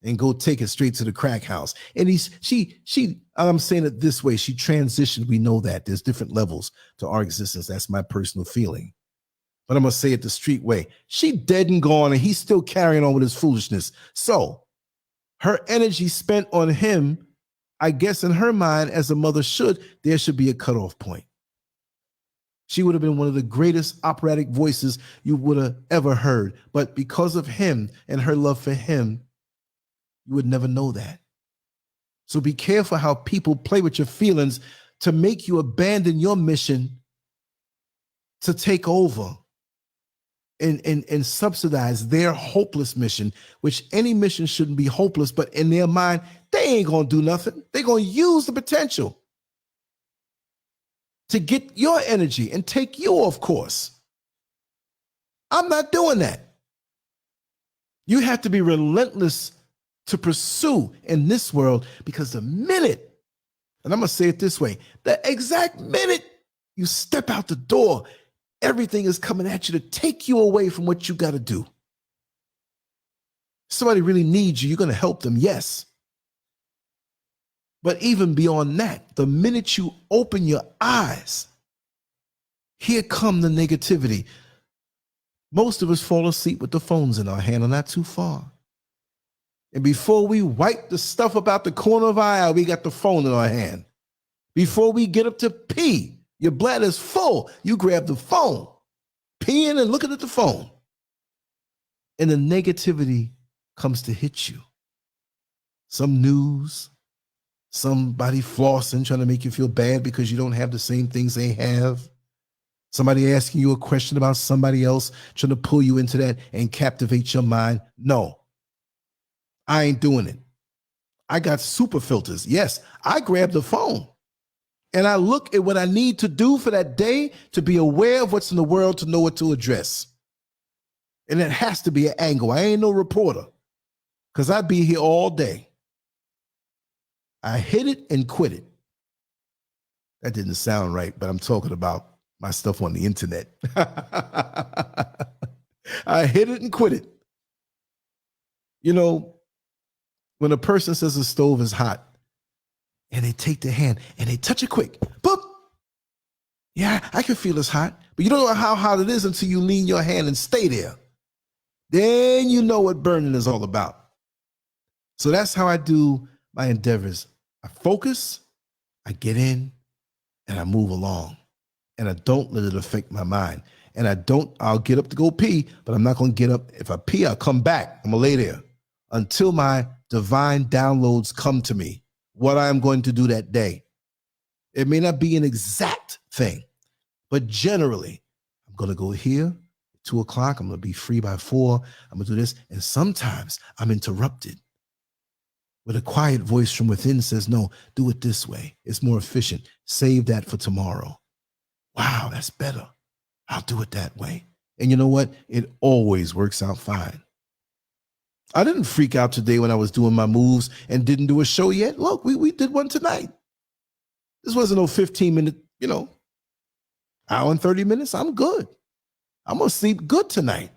and go take it straight to the crack house. And I'm saying it this way, she transitioned. We know that there's different levels to our existence. That's my personal feeling. But I'm going to say it the street way. She dead and gone, and he's still carrying on with his foolishness. So her energy spent on him, I guess in her mind, as a mother should, there should be a cutoff point. She would have been one of the greatest operatic voices you would have ever heard. But because of him and her love for him, you would never know that. So be careful how people play with your feelings to make you abandon your mission to take over and subsidize their hopeless mission, which any mission shouldn't be hopeless, but in their mind, they ain't going to do nothing. They're going to use the potential to get your energy and take you off course. I'm not doing that. You have to be relentless to pursue in this world, because the minute, and I'm going to say it this way, the exact minute You step out the door, everything is coming at you to take you away from what you got to do. Somebody really needs you, you're going to help them, yes. But even beyond that, the minute you open your eyes, here come the negativity. Most of us fall asleep with the phones in our hand or not too far. And before we wipe the stuff about the corner of our eye, we got the phone in our hand. Before we get up to pee, your bladder's full, you grab the phone, peeing and looking at the phone. And the negativity comes to hit you. Some news, somebody flossing, trying to make you feel bad because you don't have the same things they have. Somebody asking you a question about somebody else, trying to pull you into that and captivate your mind. No, I ain't doing it. I got super filters. Yes, I grab the phone and I look at what I need to do for that day to be aware of what's in the world, to know what to address. And it has to be an angle. I ain't no reporter because I'd be here all day. I hit it and quit it. That didn't sound right, but I'm talking about my stuff on the internet. I hit it and quit it. You know, when a person says the stove is hot and they take their hand and they touch it quick, boop. Yeah, I can feel it's hot, but you don't know how hot it is until you lean your hand and stay there. Then you know what burning is all about. So that's how I do my endeavors. I focus, I get in, and I move along. And I don't let it affect my mind. And I'll get up to go pee, but I'm not going to get up. If I pee, I'll come back. I'm going to lay there until my divine downloads come to me, what I'm going to do that day. It may not be an exact thing, but generally, I'm going to go here, 2 o'clock. I'm going to be free by 4. I'm going to do this. And sometimes I'm interrupted. But a quiet voice from within says, no, do it this way. It's more efficient. Save that for tomorrow. Wow, that's better. I'll do it that way. And you know what? It always works out fine. I didn't freak out today when I was doing my moves and didn't do a show yet. Look, we did one tonight. This wasn't no 15-minute, hour and 30 minutes. I'm good. I'm going to sleep good tonight.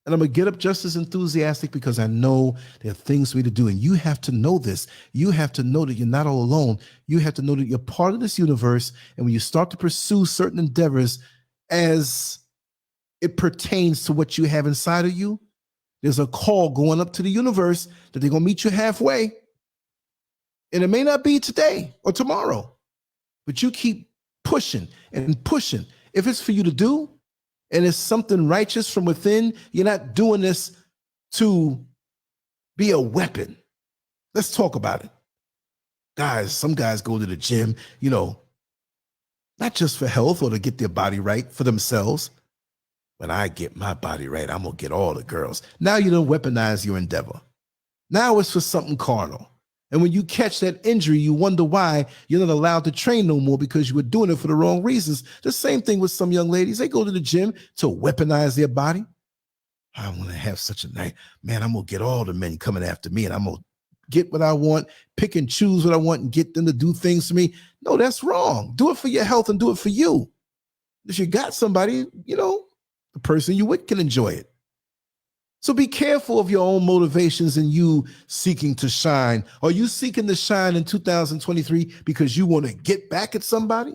And I'm going to get up just as enthusiastic because I know there are things for me to do. And you have to know this. You have to know that you're not all alone. You have to know that you're part of this universe. And when you start to pursue certain endeavors as it pertains to what you have inside of you, there's a call going up to the universe that they're going to meet you halfway. And it may not be today or tomorrow, but you keep pushing and pushing. If it's for you to do, and it's something righteous from within, you're not doing this to be a weapon. Let's talk about it. Guys, some guys go to the gym, not just for health or to get their body right for themselves. When I get my body right, I'm going to get all the girls. Now you don't weaponize your endeavor. Now it's for something carnal. And when you catch that injury, you wonder why you're not allowed to train no more because you were doing it for the wrong reasons. The same thing with some young ladies. They go to the gym to weaponize their body. I want to have such a night. Man, I'm going to get all the men coming after me and I'm going to get what I want, pick and choose what I want and get them to do things for me. No, that's wrong. Do it for your health and do it for you. If you got somebody, the person you with can enjoy it. So be careful of your own motivations and you seeking to shine. Are you seeking to shine in 2023 because you want to get back at somebody?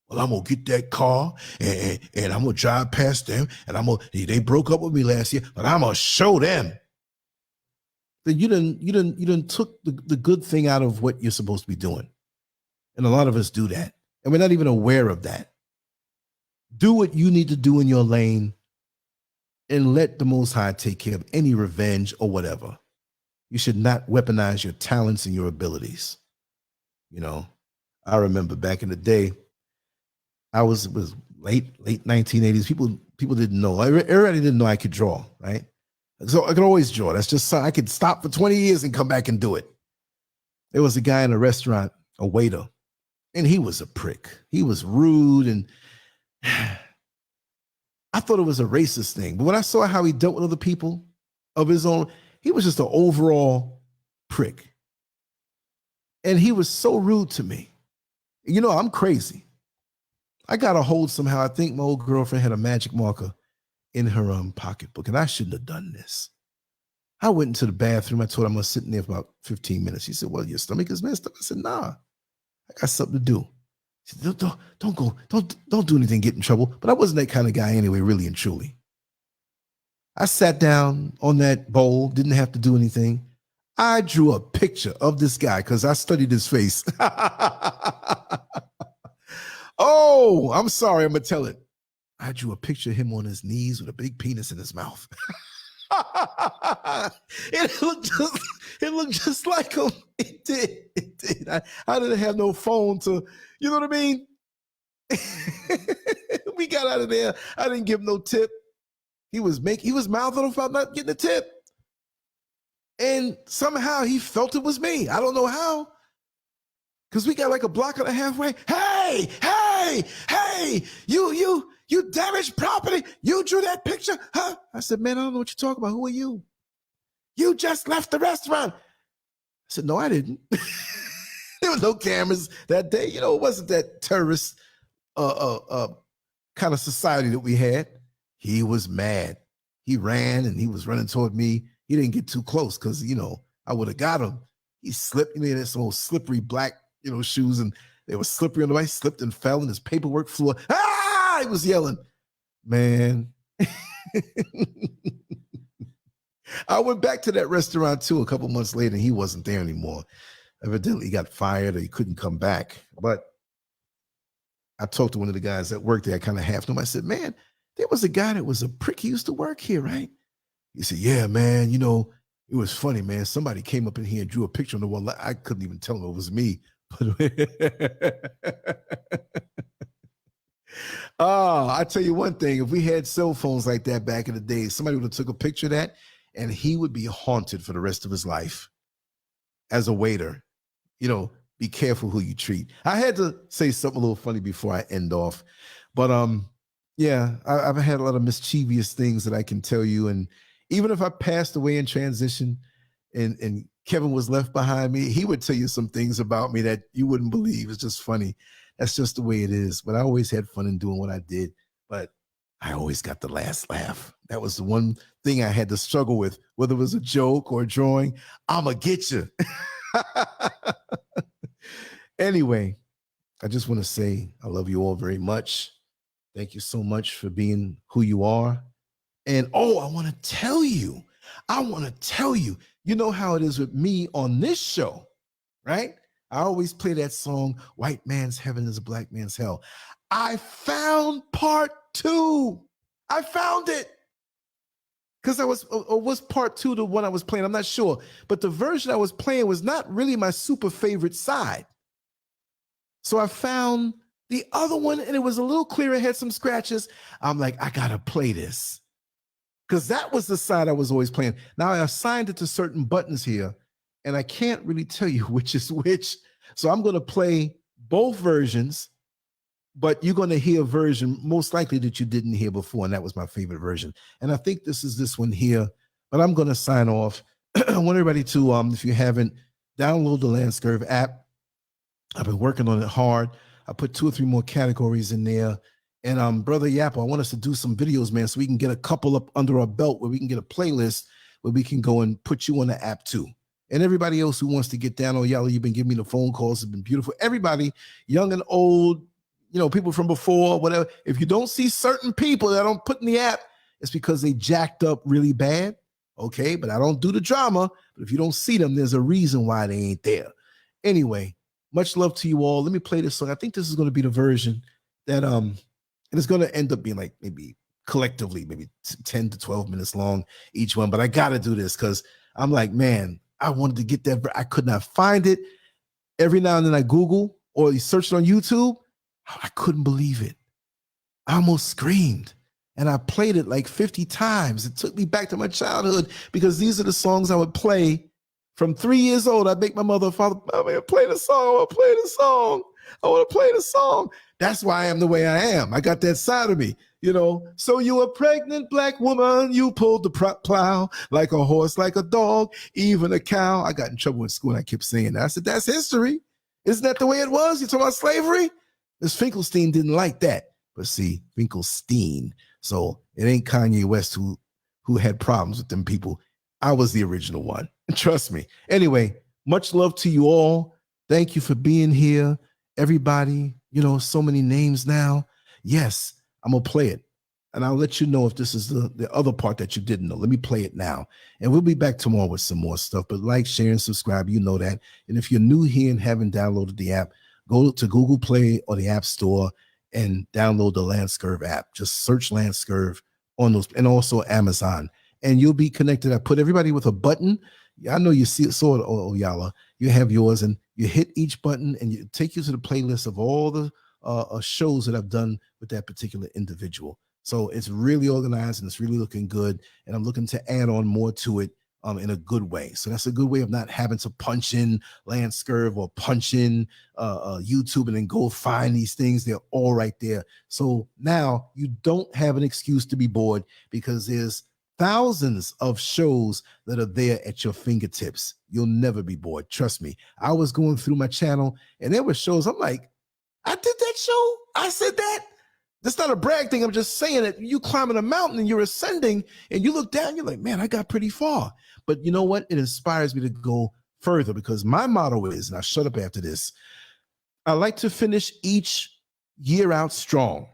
Well, I'm going to get that car and I'm going to drive past them and they broke up with me last year, but I'm going to show them. Then you didn't took the good thing out of what you're supposed to be doing. And a lot of us do that. And we're not even aware of that. Do what you need to do in your lane. And let the Most High take care of any revenge or whatever. You should not weaponize your talents and your abilities. I remember back in the day, it was late 1980s. People didn't know. Everybody didn't know I could draw, right? So I could always draw. That's just something I could stop for 20 years and come back and do it. There was a guy in a restaurant, a waiter, and he was a prick. He was rude and I thought it was a racist thing. But when I saw how he dealt with other people of his own, he was just an overall prick. And he was so rude to me. I'm crazy. I got a hold somehow. I think my old girlfriend had a magic marker in her pocketbook, and I shouldn't have done this. I went into the bathroom. I told her I'm going to sit in there for about 15 minutes. She said, well, your stomach is messed up. I said, nah, I got something to do. She said, don't go. Don't do anything, get in trouble. But I wasn't that kind of guy anyway, really and truly. I sat down on that bowl, didn't have to do anything. I drew a picture of this guy because I studied his face. Oh, I'm sorry. I'm going to tell it. I drew a picture of him on his knees with a big penis in his mouth. it looked just like him. It did. I didn't have no phone to, you know what I mean? We got out of there. I didn't give him no tip. He was mouthing off about not getting a tip. And somehow he felt it was me. I don't know how. Because we got like a block and a half away. Hey, you damaged property. You drew that picture, huh? I said, man, I don't know what you're talking about. Who are you? You just left the restaurant. I said, no, I didn't. There was no cameras that day. You know, it wasn't that terrorist kind of society that we had. He was mad. He ran and he was running toward me. He didn't get too close because, you know, I would have got him. He slipped. He had some old slippery black, you know, shoes, and they were slippery on the way. He slipped and fell, and his paperwork flew. Ah! He was yelling. Man. I went back to that restaurant too a couple months later, and he wasn't there anymore. Evidently, he got fired or he couldn't come back. But I talked to one of the guys that worked there. I kind of half knew him. I said, man, there was a guy that was a prick. He used to work here, right? He said, yeah, man, you know, it was funny, man. Somebody came up in here and drew a picture on the wall. I couldn't even tell him it was me. Oh, I tell you one thing. If we had cell phones like that back in the day, somebody would have took a picture of that, and he would be haunted for the rest of his life as a waiter. You know, be careful who you treat. I had to say something a little funny before I end off. But yeah, I've had a lot of mischievous things that I can tell you. And even if I passed away in transition and Kevin was left behind me, he would tell you some things about me that you wouldn't believe. It's just funny. That's just the way it is. But I always had fun in doing what I did. But I always got the last laugh. That was the one thing I had to struggle with, whether it was a joke or a drawing. I'ma get you. Anyway, I just want to say I love you all very much. Thank you so much for being who you are. And oh, I want to tell you, you know how it is with me on this show, right? I always play that song, White Man's Heaven is a Black Man's Hell. I found part 2. I found it. Because was part 2 the one I was playing? I'm not sure. But the version I was playing was not really my super favorite side. So I found the other one, and it was a little clearer, it had some scratches. I'm like, I got to play this. Because that was the side I was always playing. Now I assigned it to certain buttons here, and I can't really tell you which is which. So I'm going to play both versions, but you're going to hear a version most likely that you didn't hear before, and that was my favorite version. And I think this is this one here, but I'm going to sign off. I want everybody to, if you haven't, download the LANCESCURV app. I've been working on it hard. I put 2 or 3 more categories in there. And Brother Yappo, I want us to do some videos, man, so we can get a couple up under our belt where we can get a playlist where we can go and put you on the app too. And everybody else who wants to get down on y'all, you've been giving me the phone calls. It's been beautiful. Everybody, young and old, you know, people from before, whatever. If you don't see certain people that I don't put in the app, it's because they jacked up really bad. Okay, but I don't do the drama. But if you don't see them, there's a reason why they ain't there. Anyway, much love to you all. Let me play this song. I think this is going to be the version that and it's going to end up being like maybe collectively maybe 10 to 12 minutes long each one. But I got to do this because I'm like, man, I wanted to get that. I could not find it. Every now and then I Google or you search it on YouTube. I couldn't believe it. I almost screamed. And I played it like 50 times. It took me back to my childhood because these are the songs I would play from 3 years old. I'd make my mother and father, I'm going to play the song. I want to play the song. I want to play the song. That's why I am the way I am. I got that side of me, you know. So you a pregnant black woman. You pulled the plow like a horse, like a dog, even a cow. I got in trouble in school and I kept saying that. I said, that's history. Isn't that the way it was? You talking about slavery? Miss Finkelstein didn't like that. But see, Finkelstein. So it ain't Kanye West who had problems with them people. I was the original one. Trust me. Anyway, much love to you all. Thank you for being here. Everybody, so many names now. Yes, I'm going to play it. And I'll let you know if this is the other part that you didn't know. Let me play it now. And we'll be back tomorrow with some more stuff. But like, share, and subscribe. You know that. And if you're new here and haven't downloaded the app, go to Google Play or the App Store and download the LANCESCURV app. Just search LANCESCURV on those, and also Amazon. And you'll be connected. I put everybody with a button. I know you saw it, Oyala. You have yours, and you hit each button, and it take you to the playlist of all the shows that I've done with that particular individual. So it's really organized and it's really looking good. And I'm looking to add on more to it in a good way. So that's a good way of not having to punch in LANCESCURV or punch in YouTube and then go find these things. They're all right there. So now you don't have an excuse to be bored, because there's thousands of shows that are there at your fingertips. You'll never be bored. Trust me. I was going through my channel and there were shows. I'm like, I did that show. I said that. That's not a brag thing. I'm just saying that you climbing a mountain and you're ascending and you look down, you're like, man, I got pretty far. But you know what? It inspires me to go further, because my motto is, and I'll shut up after this, I like to finish each year out strong.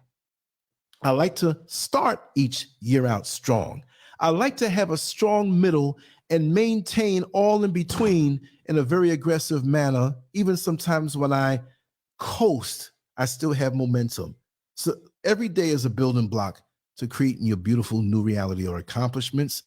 I like to start each year out strong. I like to have a strong middle and maintain all in between in a very aggressive manner. Even sometimes when I coast, I still have momentum. So every day is a building block to creating your beautiful new reality or accomplishments.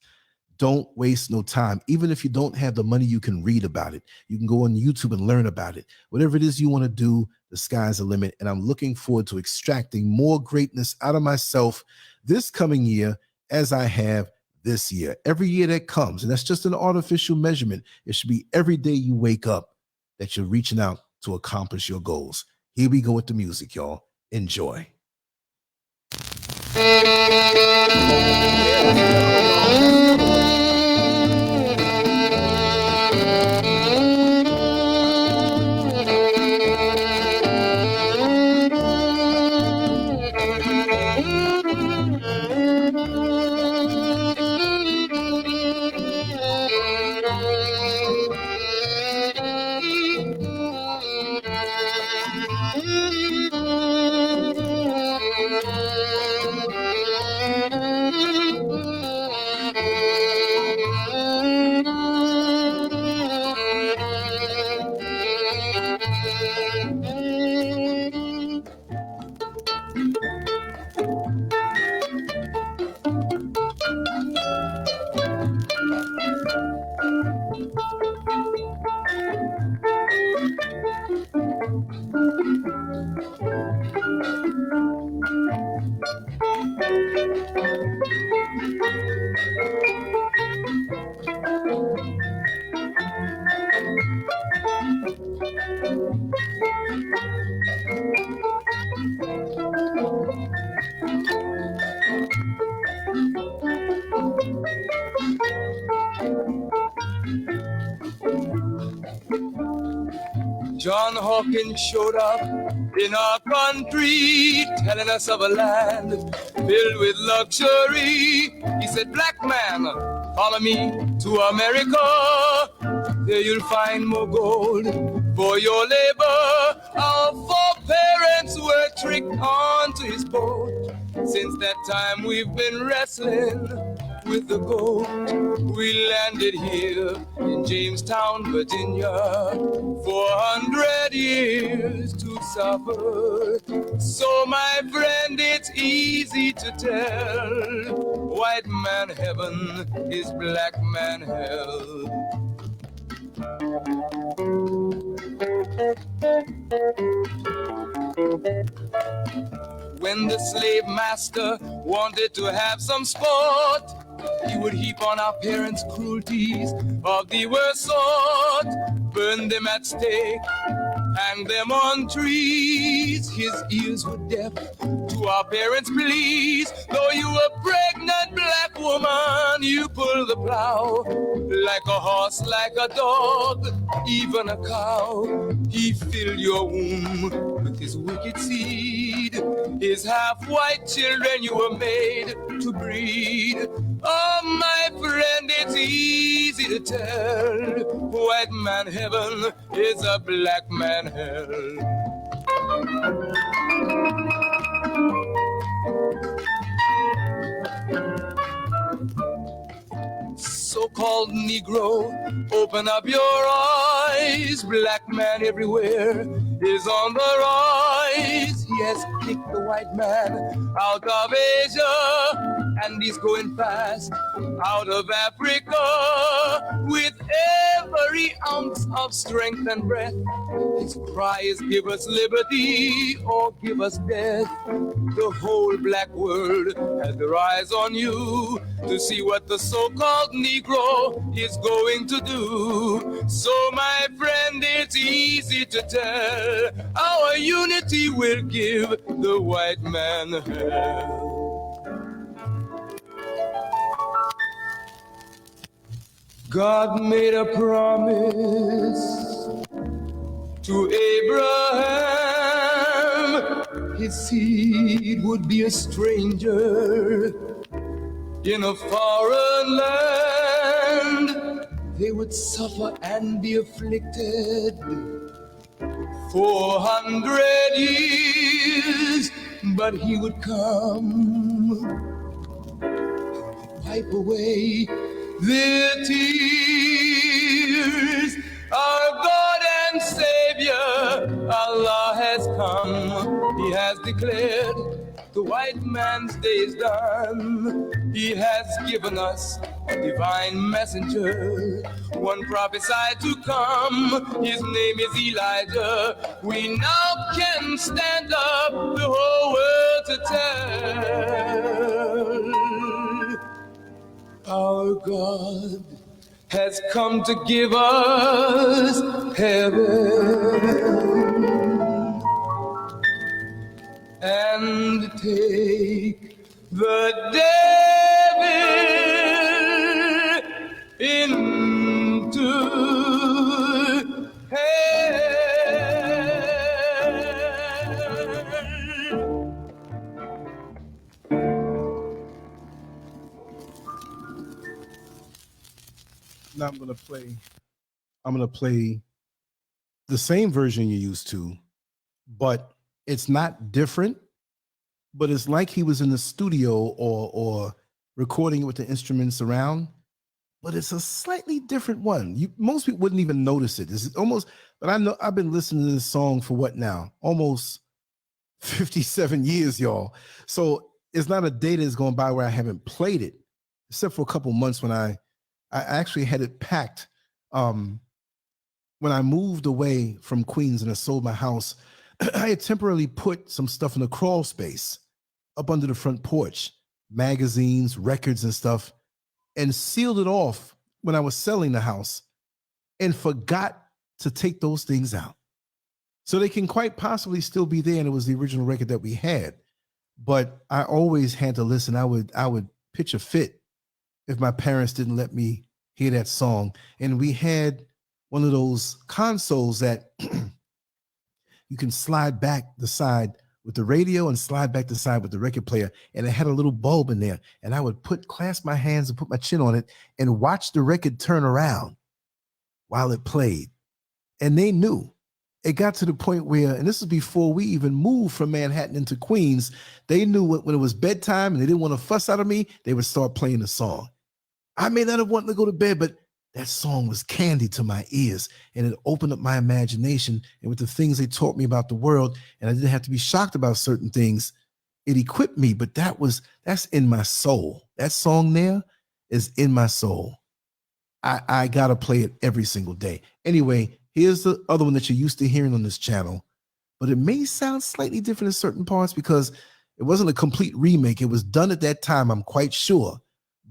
Don't waste no time. Even if you don't have the money, you can read about it. You can go on YouTube and learn about it. Whatever it is you want to do, the sky's the limit. And I'm looking forward to extracting more greatness out of myself this coming year, as I have this year. Every year that comes, and that's just an artificial measurement. It should be every day you wake up that you're reaching out to accomplish your goals. Here we go with the music, y'all. Enjoy. John Hawkins showed up in our country, telling us of a land filled with luxury. He said, black man, follow me to America. There you'll find more gold for your labor. Our foreparents were tricked onto his boat. Since that time we've been wrestling with the goat. We landed here in Jamestown, Virginia, 400 years to suffer. So my friend, it's easy to tell, white man heaven is black man hell. When the slave master wanted to have some sport, he would heap on our parents cruelties of the worst sort, burn them at stake, hang them on trees. His ears were deaf to our parents' pleas. Though you were pregnant, black woman, you pull the plow like a horse, like a dog, even a cow. He filled your womb with his wicked seed. His half-white children you were made to breed. Oh, my friend, it's easy to tell. White man heaven is a black man hell. So-called Negro, open up your eyes. Black man everywhere is on the rise. He has kicked the white man out of Asia, and he's going fast out of Africa. With every ounce of strength and breath, his cry is give us liberty or give us death. The whole black world has their eyes on you to see what the so-called Negro is going to do. So, my friend, it's easy to tell. Our unity will give the white man hell. God made a promise to Abraham. His seed would be a stranger in a foreign land. They would suffer and be afflicted 400 years, but he would come, wipe away their tears. Our God and Savior, Allah has come. He has declared the white man's day is done. He has given us a divine messenger, one prophesied to come. His name is Elijah. We now can stand up, the whole world to tell. Our God has come to give us heaven and take the devil into hell. Now I'm gonna play the same version you're used to, but it's not different, but it's like he was in the studio or recording it with the instruments around, but it's a slightly different one. Most people wouldn't even notice it. It's almost, but I know I've been listening to this song for what now? Almost 57 years, y'all. So it's not a day that's gone by where I haven't played it, except for a couple months when I actually had it packed. When I moved away from Queens and I sold my house, I had temporarily put some stuff in the crawl space up under the front porch, magazines, records and stuff, and sealed it off when I was selling the house and forgot to take those things out. So they can quite possibly still be there, and it was the original record that we had. But I always had to listen. I would pitch a fit if my parents didn't let me hear that song. And we had one of those consoles that you can slide back the side with the radio and slide back the side with the record player. And it had a little bulb in there. And I would clasp my hands and put my chin on it and watch the record turn around while it played. And they knew. It got to the point where, and this is before we even moved from Manhattan into Queens, they knew when it was bedtime and they didn't want to fuss out of me, they would start playing the song. I may not have wanted to go to bed, but that song was candy to my ears, and it opened up my imagination. And with the things they taught me about the world, and I didn't have to be shocked about certain things, it equipped me. But that's in my soul. That song there is in my soul. I gotta play it every single day. Anyway, here's the other one that you're used to hearing on this channel, but it may sound slightly different in certain parts because it wasn't a complete remake. It was done at that time, I'm quite sure,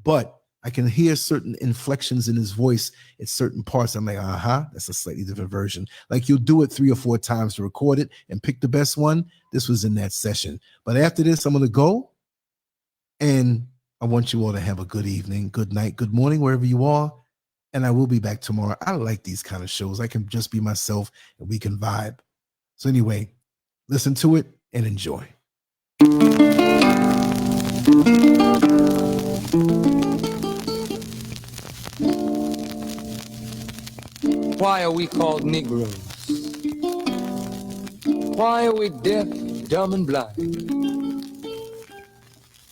but I can hear certain inflections in his voice at certain parts. I'm like, that's a slightly different version. Like you'll do it 3 or 4 times to record it and pick the best one. This was in that session. But after this, I'm going to go, and I want you all to have a good evening, good night, good morning, wherever you are. And I will be back tomorrow. I like these kind of shows. I can just be myself and we can vibe. So anyway, listen to it and enjoy. Why are we called Negroes? Why are we deaf, dumb, and blind?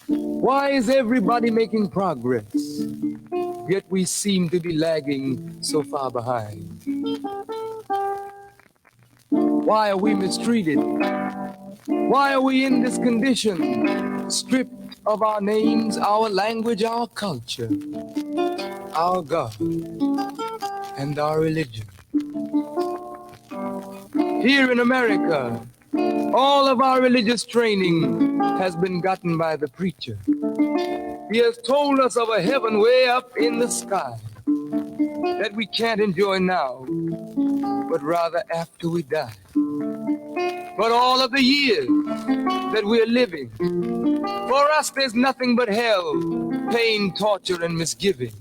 Why is everybody making progress, yet we seem to be lagging so far behind? Why are we mistreated? Why are we in this condition, stripped of our names, our language, our culture, our God, and our religion? Here in America, all of our religious training has been gotten by the preacher. He has told us of a heaven way up in the sky that we can't enjoy now, but rather after we die. But all of the years that we're living, for us there's nothing but hell, pain, torture, and misgiving.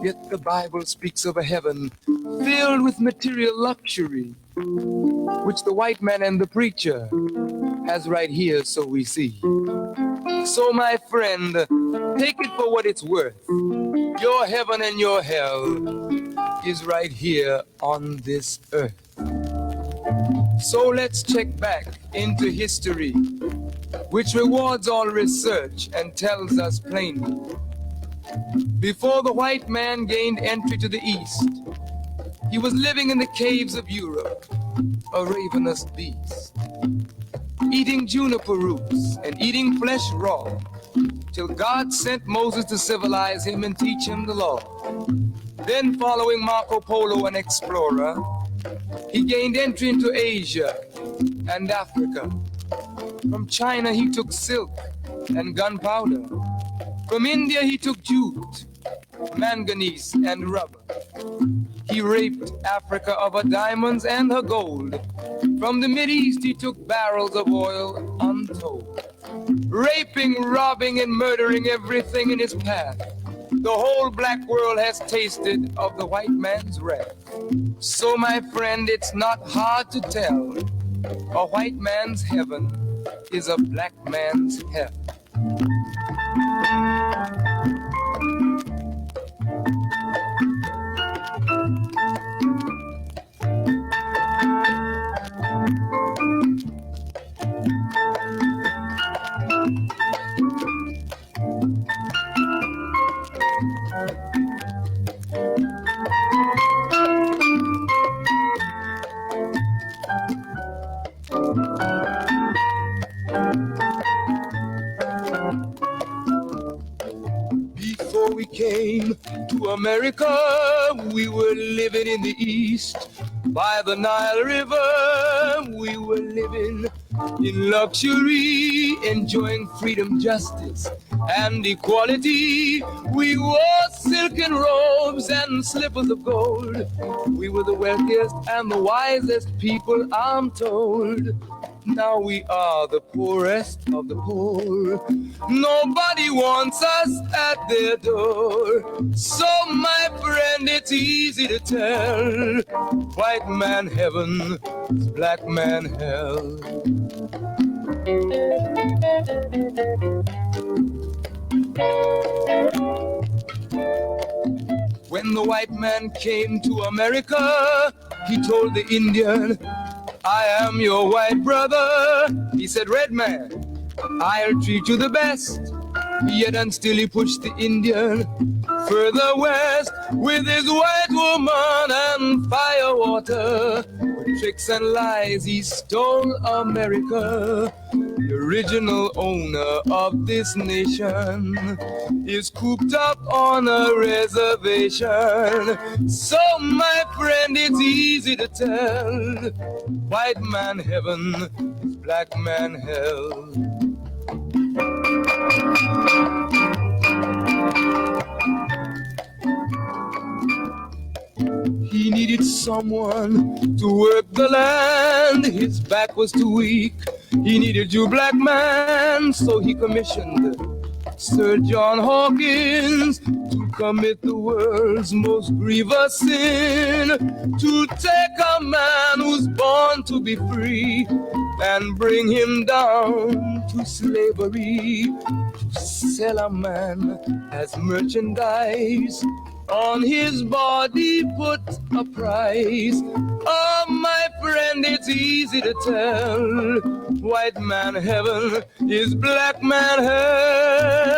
Yet the Bible speaks of a heaven filled with material luxury, which the white man and the preacher has right here, so we see. So my friend, take it for what it's worth. Your heaven and your hell is right here on this earth. So let's check back into history, which rewards all research and tells us plainly. Before the white man gained entry to the East, he was living in the caves of Europe, a ravenous beast, eating juniper roots and eating flesh raw, till God sent Moses to civilize him and teach him the law. Then, following Marco Polo, an explorer, he gained entry into Asia and Africa. From China he took silk and gunpowder. From India he took jute, manganese, and rubber. He raped Africa of her diamonds and her gold. From the Mideast he took barrels of oil untold. Raping, robbing, and murdering everything in his path. The whole black world has tasted of the white man's wrath. So my friend, it's not hard to tell. A white man's heaven is a black man's hell. Before we came to America, we were living in the East. By the Nile River, we were living in luxury, enjoying freedom, justice, and equality. We wore silken robes and slippers of gold. We were the wealthiest and the wisest people, I'm told. Now we are the poorest of the poor. Nobody wants us at their door. So my friend, it's easy to tell. White man heaven is black man hell. When the white man came to America, he told the Indian, I am your white brother. He said, red man, I'll treat you the best. Yet and still he pushed the Indian further west with his white woman and fire water. With tricks and lies he stole America. The original owner of this nation is cooped up on a reservation. So my friend, it's easy to tell. White man heaven is black man hell. He needed someone to work the land. His back was too weak. He needed you, black man, so he commissioned Sir John Hawkins to commit the world's most grievous sin, to take a man who's born to be free and bring him down to slavery, to sell a man as merchandise, on his body put a price. Oh, my friend, it's easy to tell, white man heaven is black man hell.